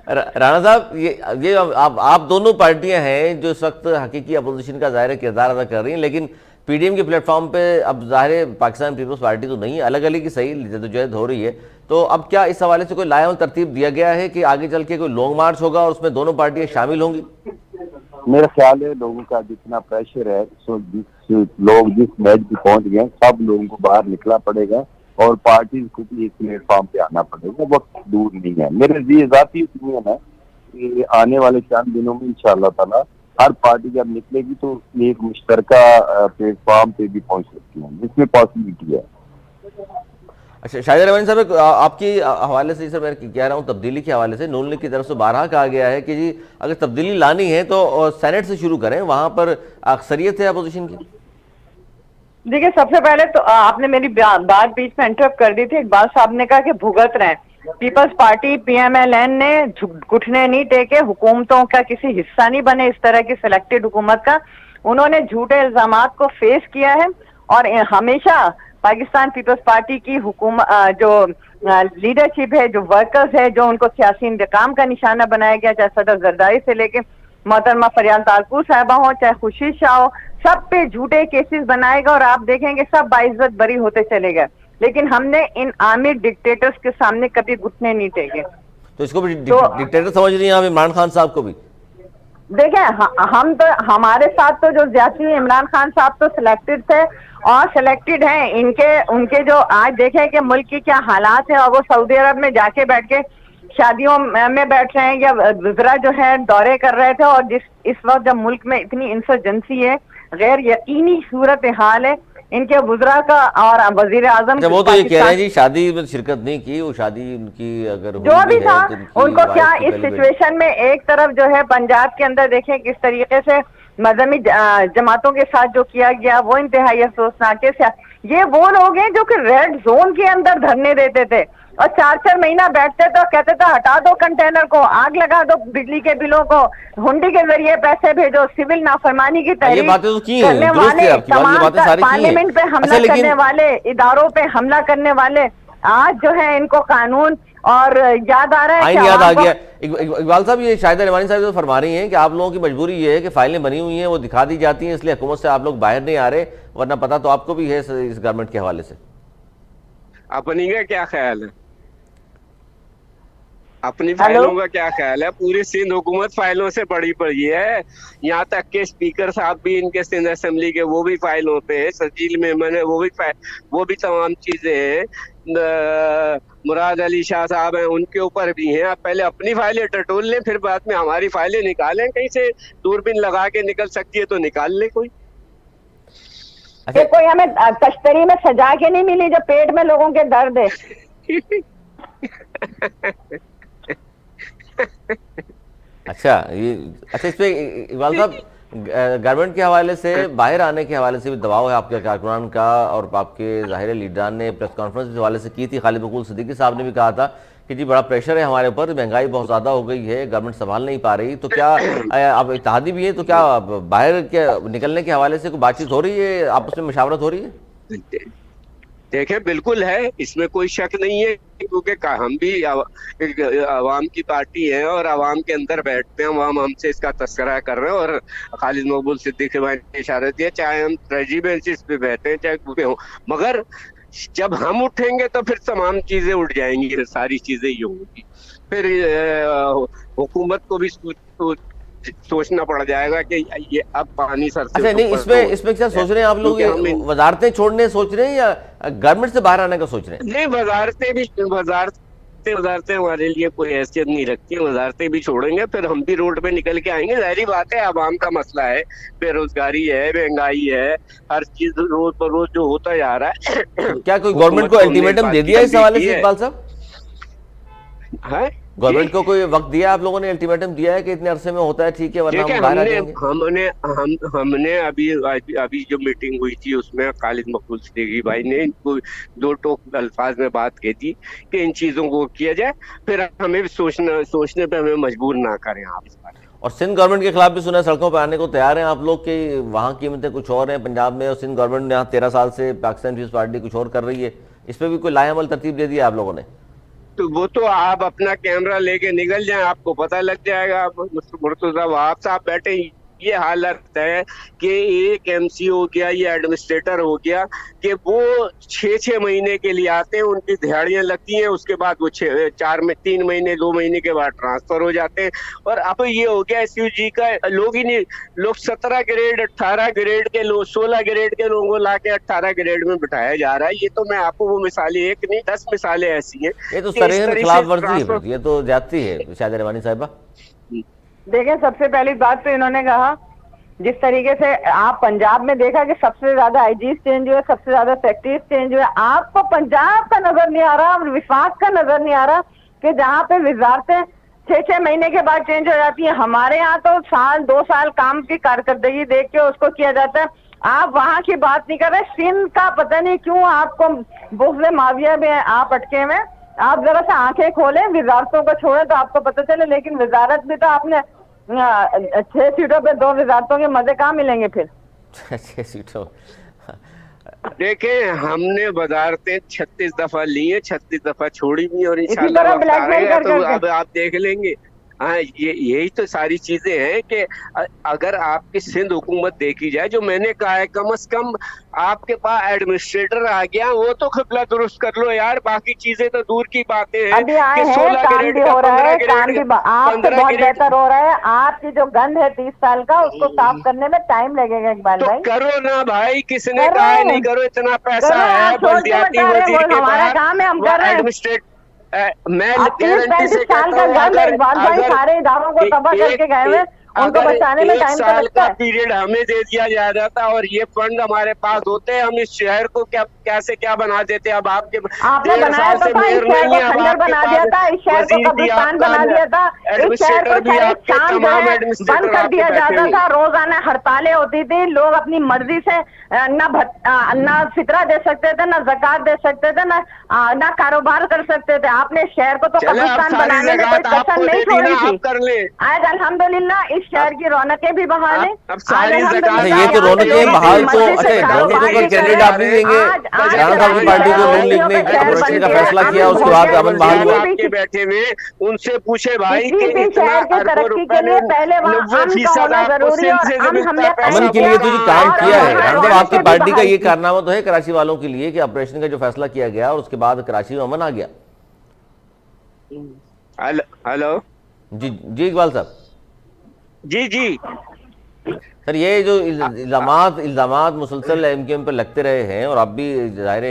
رانا صاحب, یہ آپ دونوں پارٹیاں ہیں جو اس وقت حقیقی اپوزیشن کا ظاہر کردار ادا کر رہی ہیں, لیکن پی ڈی ایم کے پلیٹ فارم پہ اب ظاہر پاکستان پیپلز پارٹی تو نہیں, الگ الگ کی صحیح جدوجہد ہو رہی ہے. تو اب کیا اس حوالے سے کوئی لائحہ ترتیب دیا گیا ہے کہ آگے چل کے کوئی لانگ مارچ ہوگا اور اس میں دونوں پارٹیاں شامل ہوں گی؟ میرا خیال ہے لوگوں کا جتنا پریشر ہے, لوگ جس میچ پہ پہنچ گئے سب لوگوں کو باہر نکلا پڑے گا اور پارٹیز کو بھی ایک پلیٹ فارم پہ آنا پڑے گا. وقت دور نہیں ہے. میرے ذاتی اوپینین ہے کہ آنے والے چند دنوں میں انشاءاللہ تعالی ہر پارٹی جب نکلے گی تو ایک مشترکہ پلیٹ فارم پہ بھی پہنچ سکتی ہیں, جس میں پاسبلٹی ہے. اچھا شاہد رحمانی صاحب, آپ کی حوالے سے سر میں کہہ رہا ہوں تبدیلی کے حوالے سے نون لیگ کی طرف سے بارہا کہا گیا ہے کہ جی اگر تبدیلی لانی ہے تو سینٹ سے شروع کریں, وہاں پر اکثریت ہے اپوزیشن کی. دیکھیں سب سے پہلے تو آپ نے میری بات بیچ میں انٹرپٹ کر دی تھی. اقبال صاحب نے کہا کہ بھگت رہے. پیپلز پارٹی پی ایم ایل این نے گھٹنے نہیں ٹیکے, حکومتوں کا کسی حصہ نہیں بنے اس طرح کی سلیکٹڈ حکومت کا. انہوں نے جھوٹے الزامات کو فیس کیا ہے اور ہمیشہ پاکستان پیپلز پارٹی کی حکومت جو لیڈرشپ ہے, جو ورکرز ہے, جو ان کو سیاسی انتقام کا نشانہ بنایا گیا, چاہے صدر زرداری سے لے کے محترمہ فریال تالپور صاحبہ ہوں, چاہے خورشید شاہ ہو, سب پہ جھوٹے کیسز بنائے گا اور آپ دیکھیں گے سب باعزت بری ہوتے چلے گئے. لیکن ہم نے ان عامر ڈکٹیٹرز کے سامنے کبھی گھٹنے نہیں ٹیکے. تو اس کو بھی ڈکٹیٹر سمجھ رہی ہیں آپ عمران خان صاحب کو بھی؟ دیکھیں ہم تو ہمارے ساتھ تو جو زیادتی عمران خان صاحب تو سلیکٹڈ تھے اور سلیکٹڈ ہیں. ان کے جو آج دیکھیں کہ ملک کی کیا حالات ہیں, اور وہ سعودی عرب میں جا کے بیٹھ کے شادیوں میں بیٹھ رہے ہیں یا وزراء جو ہے دورے کر رہے تھے, اور اس وقت جب ملک میں اتنی انسرجنسی ہے, غیر یقینی صورتحال ہے, ان کے وزراء کا اور وزیر اعظم وہ تو یہ کہہ رہے ہیں جی شادی میں شرکت نہیں کی, وہ شادی ان کی اگر جو بھی تھا ان کو کیا اس سچویشن میں ایک طرف جو ہے پنجاب کے اندر دیکھیں کس طریقے سے مذہبی جماعتوں کے ساتھ جو کیا گیا وہ انتہائی افسوسناک ہے. یہ وہ لوگ ہیں جو کہ ریڈ زون کے اندر دھرنے دیتے تھے اور 4 مہینہ بیٹھتے تھے اور کہتے تھے ہٹا دو کنٹینر کو, آگ لگا دو بجلی کے بلوں کو, ہنڈی کے ذریعے پیسے بھیجو, سول نافرمانی کی تحریک کرنے والے تمام پارلیمنٹ پہ حملہ کرنے والے, اداروں پہ حملہ کرنے والے, آج جو ہے ان کو قانون اور یاد آ رہا ہے آئین یاد آ گیا. اقبال صاحب یہ شاہد رحمانی صاحب جو فرما رہی ہیں کہ آپ لوگوں کی مجبوری یہ ہے کہ فائلیں بنی ہوئی ہیں وہ دکھا دی جاتی ہیں, اس لیے حکومت سے آپ لوگ باہر نہیں آ رہے, ورنہ پتہ تو آپ کو بھی ہے اس گورنمنٹ کے حوالے سے. اپنی کا کیا خیال ہے, اپنی فائلوں کا کیا خیال ہے؟ پوری سندھ حکومت فائلوں سے بڑی پڑی ہے, یہاں تک کہ اسپیکر صاحب بھی ان کے سندھ اسمبلی کے وہ بھی فائل ہوتے ہیں, سجیل میں وہ بھی تمام چیزیں ہیں. مراد علی شاہ صاحب ہیں, ان کے اوپر بھی ہیں. آپ پہلے اپنی فائلیں ٹٹول لیں, پھر بعد میں ہماری فائلیں نکالیں. کہیں سے دوربین لگا کے نکل سکتی ہے تو نکال لیں کوئی. کہ کوئی ہمیں کشتری میں سجا کے نہیں ملی جو پیٹ میں لوگوں کے درد ہے. اچھا اس پہ اقبال صاحب گورنمنٹ کے حوالے سے, باہر آنے کے حوالے سے بھی دباؤ ہے آپ کے کارکنان کا, اور آپ کے ظاہر لیڈران نے پریس کانفرنس کے حوالے سے کی تھی. خالد مقبول صدیقی صاحب نے بھی کہا تھا کہ جی بڑا پریشر ہے ہمارے اوپر, مہنگائی بہت زیادہ ہو گئی ہے, گورنمنٹ سنبھال نہیں پا رہی. تو کیا اب اتحادی بھی ہے, تو کیا باہر کے نکلنے کے حوالے سے کوئی بات چیت ہو رہی ہے, آپس میں مشاورت ہو رہی ہے؟ دیکھیں بالکل ہے, اس میں کوئی شک نہیں ہے, کیونکہ ہم بھی عوام کی پارٹی ہیں اور عوام کے اندر بیٹھتے ہیں. عوام ہم سے اس کا تذکرہ کر رہے ہیں, اور خالد مقبول صدیقی بھائی نے اشارہ دیا چاہے ہم ریجیمنٹس پہ بیٹھے ہیں چاہے کوئی ہوں, مگر جب ہم اٹھیں گے تو پھر تمام چیزیں اٹھ جائیں گی, پھر ساری چیزیں یہ ہوں گی. پھر حکومت کو بھی سوچنا پڑ جائے گا کہ یہ اب پانی سر سے. اچھا نہیں, اس میں کیا سوچ رہے ہیں آپ لوگ, وزارتیں چھوڑنے سوچ رہے ہیں یا گورنمنٹ سے باہر آنے کا سوچ رہے ہیں؟ نہیں, وزارتیں ہمارے لیے کوئی حیثیت نہیں رکھتی ہیں. وزارتیں بھی چھوڑیں گے, پھر ہم بھی روڈ پہ نکل کے آئیں گے. ظاہری بات ہے, عوام کا مسئلہ ہے, بے روزگاری ہے, مہنگائی ہے, ہر چیز روز پر روز جو ہوتا جا رہا ہے. کیا کوئی گورنمنٹ کو الٹیمیٹم دے دیا اس حوالے سے اقبال صاحب؟ گورنمنٹ کو کوئی وقت دیا, آپ لوگوں نے الٹیمیٹم دیا ہے کہ اتنے عرصے میں ہوتا ہے ٹھیک ہے ورنہ ہم باہر آ جائیں گے؟ ہم نے ابھی جو میٹنگ ہوئی تھی اس میں خالد مقبول صدیقی بھائی نے دو ٹوک الفاظ میں بات کی تھی کہ ان چیزوں کو کیا جائے, پھر ہمیں سوچنے پہ ہمیں مجبور نہ کریں آپ اس بات. اور سندھ گورنمنٹ کے خلاف بھی سنا ہے سڑکوں پہ آنے کو تیار ہیں آپ لوگ, کہ وہاں قیمتیں کچھ اور ہیں پنجاب میں, اور سندھ گورنمنٹ نے یہاں 13 سال سے پاکستان پیپلز پارٹی کچھ اور کر رہی ہے, اس پہ بھی کوئی لائحہ عمل ترتیب دے دیا آپ لوگوں نے؟ تو وہ تو آپ اپنا کیمرہ لے کے نکل جائیں, آپ کو پتہ لگ جائے گا. مرتضیٰ وہاب صاحب بیٹھے, یہ حالت ہے کہ ایک ایم سی ہو گیا یا ایڈمنسٹریٹر ہو گیا کہ وہ 6 مہینے کے لیے آتے ہیں, ان کی دہاڑیاں لگتی ہیں, اس کے بعد وہ 3 مہینے 2 مہینے کے بعد ٹرانسفر ہو جاتے ہیں. اور اب یہ ہو گیا ایس یو جی کا, لوگ 17 گریڈ 18 گریڈ کے لوگ 16 گریڈ کے لوگوں کو لا کے 18 گریڈ میں بٹھایا جا رہا ہے. یہ تو میں آپ کو وہ مثالیں ایک نہیں 10 مثالیں ایسی ہیں. یہ تو سرحد خلاف ورزی ہے, یہ تو زیادتی ہے شاہد روانی صاحبہ. دیکھیں سب سے پہلی بات تو انہوں نے کہا جس طریقے سے آپ پنجاب میں دیکھا کہ سب سے زیادہ آئی جیز چینج ہوئے, سب سے زیادہ سیکٹریز چینج ہوئے, آپ کو پنجاب کا نظر نہیں آ رہا, وفاق کا نظر نہیں آ رہا کہ جہاں پہ وزارتیں 6 مہینے کے بعد چینج ہو جاتی ہیں. ہمارے یہاں تو 2 سال کام کی کارکردگی دیکھ کے اس کو کیا جاتا ہے. آپ وہاں کی بات نہیں کر رہے. سندھ کا پتہ نہیں کیوں آپ کو بغض ماویہ میں آپ اٹکے ہوئے. آپ ذرا سا آنکھیں کھولیں, وزارتوں کو چھوڑیں تو آپ کو پتہ چلے. لیکن وزارت بھی تو آپ نے 6 سیٹوں پہ 2 وزارتوں کے مزے کہاں ملیں گے پھر؟ 6 سیٹوں. دیکھیں ہم نے وزارتیں 36 دفعہ لی ہیں, 36 دفعہ چھوڑی بھی, اور انشاءاللہ وقت آ رہے گا تو اب آپ دیکھ لیں گے. ہاں یہی تو ساری چیزیں ہیں کہ اگر آپ کی سندھ حکومت دیکھی جائے, جو میں نے کہا ہے کم از کم آپ کے پاس ایڈمنسٹریٹر آ گیا, وہ تو قبلہ درست کر لو یار. باقی چیزیں تو دور کی باتیں ہیں کہ 16 گریڈ کا 15 گریڈ آپ سے بہت بہتر ہو رہا ہے. آپ کی جو گند ہے 30 سال کا, اس کو صاف کرنے میں ٹائم لگے گا اقبال بھائی. کرو نا بھائی, کس نے کہا ہے نہیں کرو, اتنا پیسہ ہے بلدیاتی وزیر کے ہمارا کام ہے, ہم کر رہے ہیں. میں 30 سال کا گند ہے اقبال بھائی, سارے اداروں کو تباہ کر کے گئے ہوئے, ان کو بچانے میں ٹائم تو لگتا ہے. پیریڈ ہمیں دے دیا جا رہا تھا اور یہ فنڈ ہمارے پاس ہوتے ہیں, ہم اس شہر کو کیا بنا دیتے. اب آپ نے بنایا تو تھا, اس شہر کو کھنڈر بنا دیا تھا, اس شہر کو قبرستان بنا دیا تھا, اس شہر کو سارے شام بند کر دیا جاتا تھا. روزانہ ہڑتالیں ہوتی تھی, لوگ اپنی مرضی سے نہ فطرہ دے سکتے تھے, نہ زکوٰۃ دے سکتے تھے, نہ کاروبار کر سکتے تھے. آپ نے شہر کو تو قبرستان بنانے میں کوئی کسر نہیں چھوڑی تھی. آج الحمدللہ اس شہر کی رونقیں بھی بحال ہیں. یہ تو رونقیں بحال تو رونقوں کا کینڈیڈیٹ آپ نہیں دیں گے. رانا صاحب کی پارٹی کو نون لیگ نے کارپوریشن کا فیصلہ کیا, اس کے بعد امن بحال ہوا. آپ کے بیٹھے ہوئے ان سے پوچھے بھائی کہ شہر کی ترقی کے لیے پہلے وہاں امن کا ہونا ضروری ہے, اور امن کے لیے تو جی کام کیا ہے. رانا صاحب آپ کی پارٹی کا یہ کارنامہ تو ہے کراچی والوں کے لیے کہ آپریشن کا جو فیصلہ کیا گیا اور اس کے بعد کراچی میں امن آ گیا. ہلو جی اقبال صاحب. جی سر یہ جو الزامات مسلسل ایم کیو ایم پر لگتے رہے ہیں, اور اب بھی ظاہر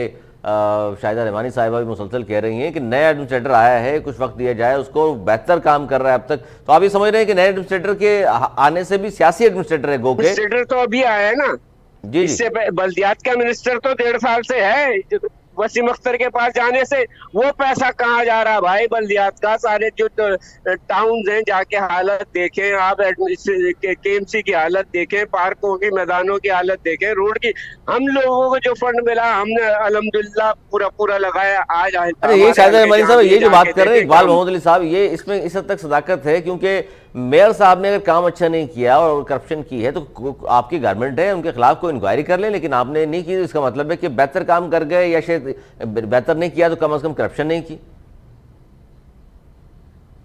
شاہدہ رحمانی صاحبہ بھی مسلسل کہہ رہی ہیں کہ نیا ایڈمنسٹریٹر آیا ہے، کچھ وقت دیا جائے اس کو، بہتر کام کر رہا ہے اب تک، تو آپ یہ سمجھ رہے ہیں کہ نئے ایڈمنسٹریٹر کے آنے سے بھی سیاسی ایڈمنسٹریٹر ہے گو کہ؟ ایڈمنسٹریٹر تو ابھی آیا ہے نا، جی اس سے بلدیات کا منسٹر تو 1.5 سال سے ہے، وسیم اختر کے پاس جانے سے وہ پیسہ کہاں جا رہا بھائی؟ بلدیات کا سارے جو ٹاؤنز ہیں جا کے حالت دیکھیں آپ، کے ایم سی کی حالت دیکھیں، پارکوں کی، میدانوں کی حالت دیکھیں، روڈ کی۔ ہم لوگوں کو جو فنڈ ملا ہم نے الحمدللہ پورا لگایا۔ آج ارے یہ شاہدہ رحمانی صاحب یہ جو بات کر رہے ہیں اقبال محمود علی صاحب، یہ اس میں اس حد تک صداقت ہے کیونکہ میئر صاحب نے اگر کام اچھا نہیں کیا اور کرپشن کی ہے تو آپ کی گورنمنٹ ہے، ان کے خلاف کوئی انکوائری کر لیں، لیکن آپ نے نہیں کی، اس کا مطلب ہے کہ بہتر کام کر گئے، یا شاید بہتر نہیں کیا تو کم از کم کرپشن نہیں کی۔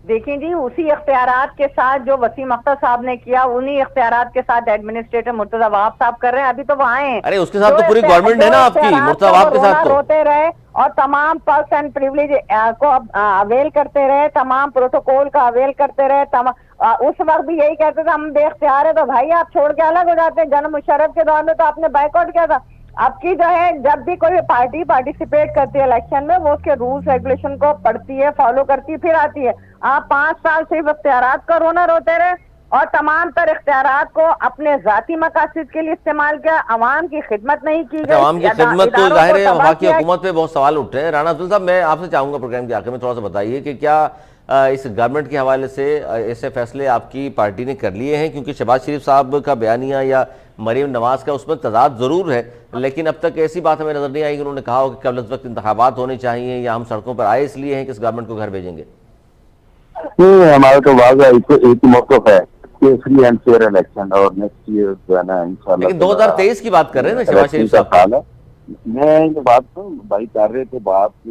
دیکھیں جی، اسی اختیارات کے ساتھ جو وسیم اختر صاحب نے کیا، انہی اختیارات کے ساتھ ایڈمنسٹریٹر مرتضی وہاب صاحب کر رہے ہیں، ابھی تو وہ آئے ہیں۔ ارے اس کے ساتھ تو پوری گورنمنٹ ہے نا آپ کی، مرتضی وہاب کے ساتھ تو روتے رہے اور تمام پرس اینڈ پریویلیج کو اویل کرتے رہے، تمام پروٹوکول کا اویل کرتے رہے، اس وقت بھی یہی کہتے تھے ہم بے اختیار ہے، تو بھائی آپ چھوڑ کے الگ ہو جاتے ہیں۔ جنرل مشرف کے دور میں تو آپ نے بائیک آؤٹ کیا تھا۔ اب کی جو ہے جب بھی کوئی پارٹی پارٹیسپیٹ کرتی ہے الیکشن میں، وہ اس کے رولز ریگولیشن کو پڑھتی ہے، فالو کرتی ہے، پھر آتی ہے۔ آپ 5 سال صرف اختیارات کا رونا روتے رہے اور تمام تر اختیارات کو اپنے ذاتی مقاصد کے لیے استعمال کیا، عوام کی خدمت نہیں کی گئی۔ عوام کی خدمت تو ظاہر ہے، وفاقی حکومت پہ بہت سوال اٹھ رہے ہیں۔ رانا عبدالصاحب میں آپ سے چاہوں گا پروگرام کے آخر میں تھوڑا سا بتائیے کہ کیا اس گورنمنٹ کے حوالے سے ایسے فیصلے آپ کی پارٹی نے کر لیے ہیں؟ کیونکہ شہباز شریف صاحب کا بیانیہ یا مریم نواز کا اس میں تضاد ضرور ہے، لیکن اب تک ایسی بات ہمیں نظر نہیں آئی کہ انہوں نے کہا ہو کہ قبل از وقت انتخابات ہونے چاہیے یا ہم سڑکوں پر آئے اس لیے ہیں کہ اس گورنمنٹ کو گھر بھیجیں گے۔ ہمارا تو واضح ایک ہی موقف ہے کہ فری اینڈ فیئر الیکشن، اور نیکسٹ ایئر جو ہے نا انشاءاللہ، لیکن 2023 کی بات کر رہے ہیں نا شہباز شریف صاحب۔ میں یہ بات بھائی کر رہے تھے بات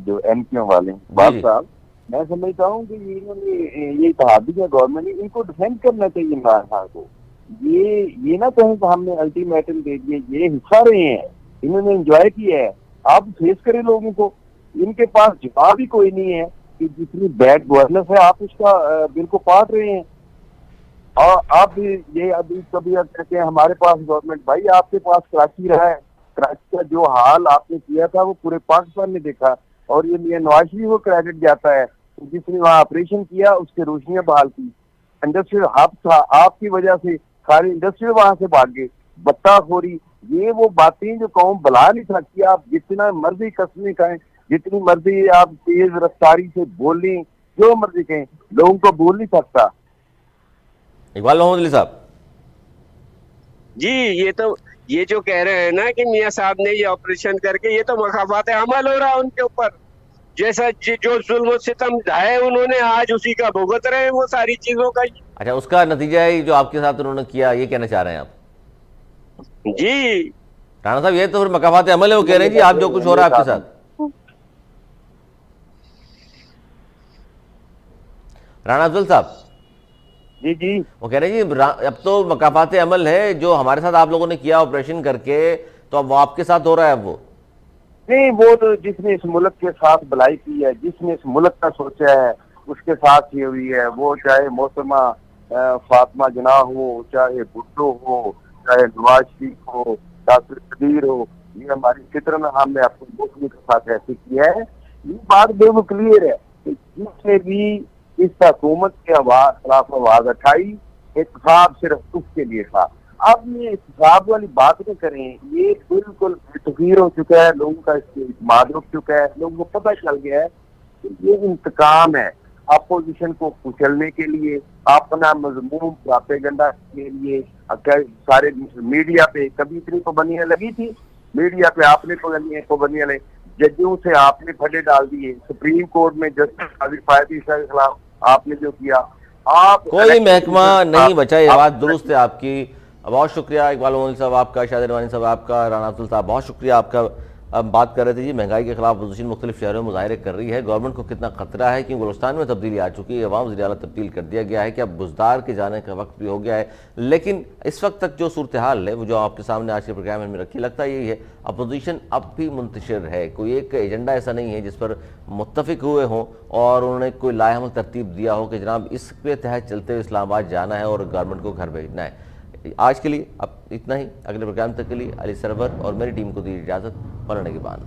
جو ایم کیوں والے ہیں بات صاحب، میں سمجھتا ہوں کہ انہوں نے یہ اتحادی کا گورنمنٹ نے ان کو ڈیفینڈ کرنا چاہیے عمران خان کو۔ یہ نہ کہیں کہ ہم نے الٹیمیٹم دے دیے، یہ حصہ رہے ہیں، انہوں نے انجوائے کیا ہے، آپ فیس کریں لوگوں کو۔ ان کے پاس جواب ہی کوئی نہیں ہے کہ جتنی بیڈ گورننس ہے آپ اس کا بل کو پاٹ رہے ہیں، اور آپ یہ ابھی کبھی کہتے ہیں ہمارے پاس گورنمنٹ، بھائی آپ کے پاس کراچی رہا ہے، کراچی کا جو حال آپ نے کیا تھا وہ پورے پاکستان نے دیکھا، اور یہ میاں نواز شریف کو کریڈٹ جاتا ہے جس نے وہاں آپریشن کیا، اس کے روشنیاں بحال کی، انڈسٹریل ہب تھا، آپ کی وجہ سے ساری انڈسٹری وہاں سے بھاگ گئے، بتا خوری، یہ وہ باتیں جو قوم بلا نہیں سکتی۔ آپ جتنا مرضی قسمیں کہیں، جتنی مرضی آپ تیز رفتاری سے بولیں، جو مرضی کہیں، لوگوں کو بول نہیں سکتا۔ اقبال محمود علی صاحب جی، یہ جو کہہ رہے ہیں نا کہ میاں صاحب نے یہ آپریشن کر کے، یہ تو مخافات عمل ہو رہا ہے ان کے اوپر، جیسا جو ظلم و ستم ہے انہوں نے آج اسی کا بھگت رہے ہیں وہ ساری چیزوں کا۔ اچھا، اس کا نتیجہ ہے جو آپ کے ساتھ انہوں نے کیا، یہ کہنا چاہ رہے ہیں آپ؟ جی رانا صاحب یہ تو پھر مقامات عمل ہے، وہ کہہ رہے ہیں جی آپ جو کچھ ہو رہا ہے آپ کے ساتھ۔ رانا افضل صاحب جی وہ کہہ رہے ہیں جی اب تو مقامات عمل ہے، جو ہمارے ساتھ آپ لوگوں نے کیا آپریشن کر کے، تو اب وہ آپ کے ساتھ ہو رہا ہے۔ اب وہ نہیں، وہ تو جس نے اس ملک کے ساتھ بلائی کی ہے، جس نے اس ملک کا سوچا ہے، اس کے ساتھ ہی ہوئی ہے، وہ چاہے محترمہ فاطمہ جناح ہو، چاہے بھٹو ہو، چاہے نواز شریف ہو، ڈاکٹر قدیر ہو، یہ ہماری فطر میں ہم نے اپنے دوستوں کے ساتھ ایسے کیا ہے۔ یہ بات بالکل کلیئر ہے کہ جس نے بھی اس حکومت کے خلاف آواز اٹھائی، احتساب صرف اس کے لیے تھا۔ اب یہ احتساب والی بات نہ کریں، یہ بالکل تغیر ہو چکا ہے، لوگوں کا اس کے اعتماد رک چکا ہے، لوگوں کو پتہ چل گیا ہے کہ یہ انتقام ہے اپوزیشن کو کچلنے کے لیے، اپنا مضمون پراپیگنڈا کے لیے۔ سارے میڈیا پہ کبھی اتنی پابندیاں لگی تھی، میڈیا پہ آپ نے پابندیاں لگی، ججوں سے آپ نے پھٹے ڈال دیے، سپریم کورٹ میں جسٹس علی فائد عیسیٰ کے خلاف آپ نے جو کیا، آپ کوئی محکمہ نہیں بچا۔ یہ بات درست ہے آپ کی، بہت شکریہ اقبال محمود صاحب آپ کا، شاہدہ رحمانی صاحب آپ کا، رانا افضل صاحب بہت شکریہ آپ کا۔ اب بات کر رہے تھے جی مہنگائی کے خلاف اپوزیشن مختلف شہروں میں مظاہرے کر رہی ہے، گورنمنٹ کو کتنا خطرہ ہے، کیونکہ بلوچستان میں تبدیلی آ چکی ہے، عوام وزیر اعلیٰ تبدیل کر دیا گیا ہے کہ اب بزدار کے جانے کا وقت بھی ہو گیا ہے۔ لیکن اس وقت تک جو صورتحال ہے وہ جو آپ کے سامنے آج کے پروگرام میں رکھی، لگتا یہی ہے اپوزیشن اب بھی منتشر ہے، کوئی ایک ایجنڈا ایسا نہیں ہے جس پر متفق ہوئے ہوں اور انہوں نے کوئی لائحہ عمل ترتیب دیا ہو کہ جناب اس کے تحت چلتے ہوئے اسلام آباد جانا ہے اور گورنمنٹ کو گھر بھیجنا ہے۔ آج کے لیے اب اتنا ہی، اگلے پروگرام تک کے لیے علی سرور اور میری ٹیم کو دی اجازت، مولانا نگہبان۔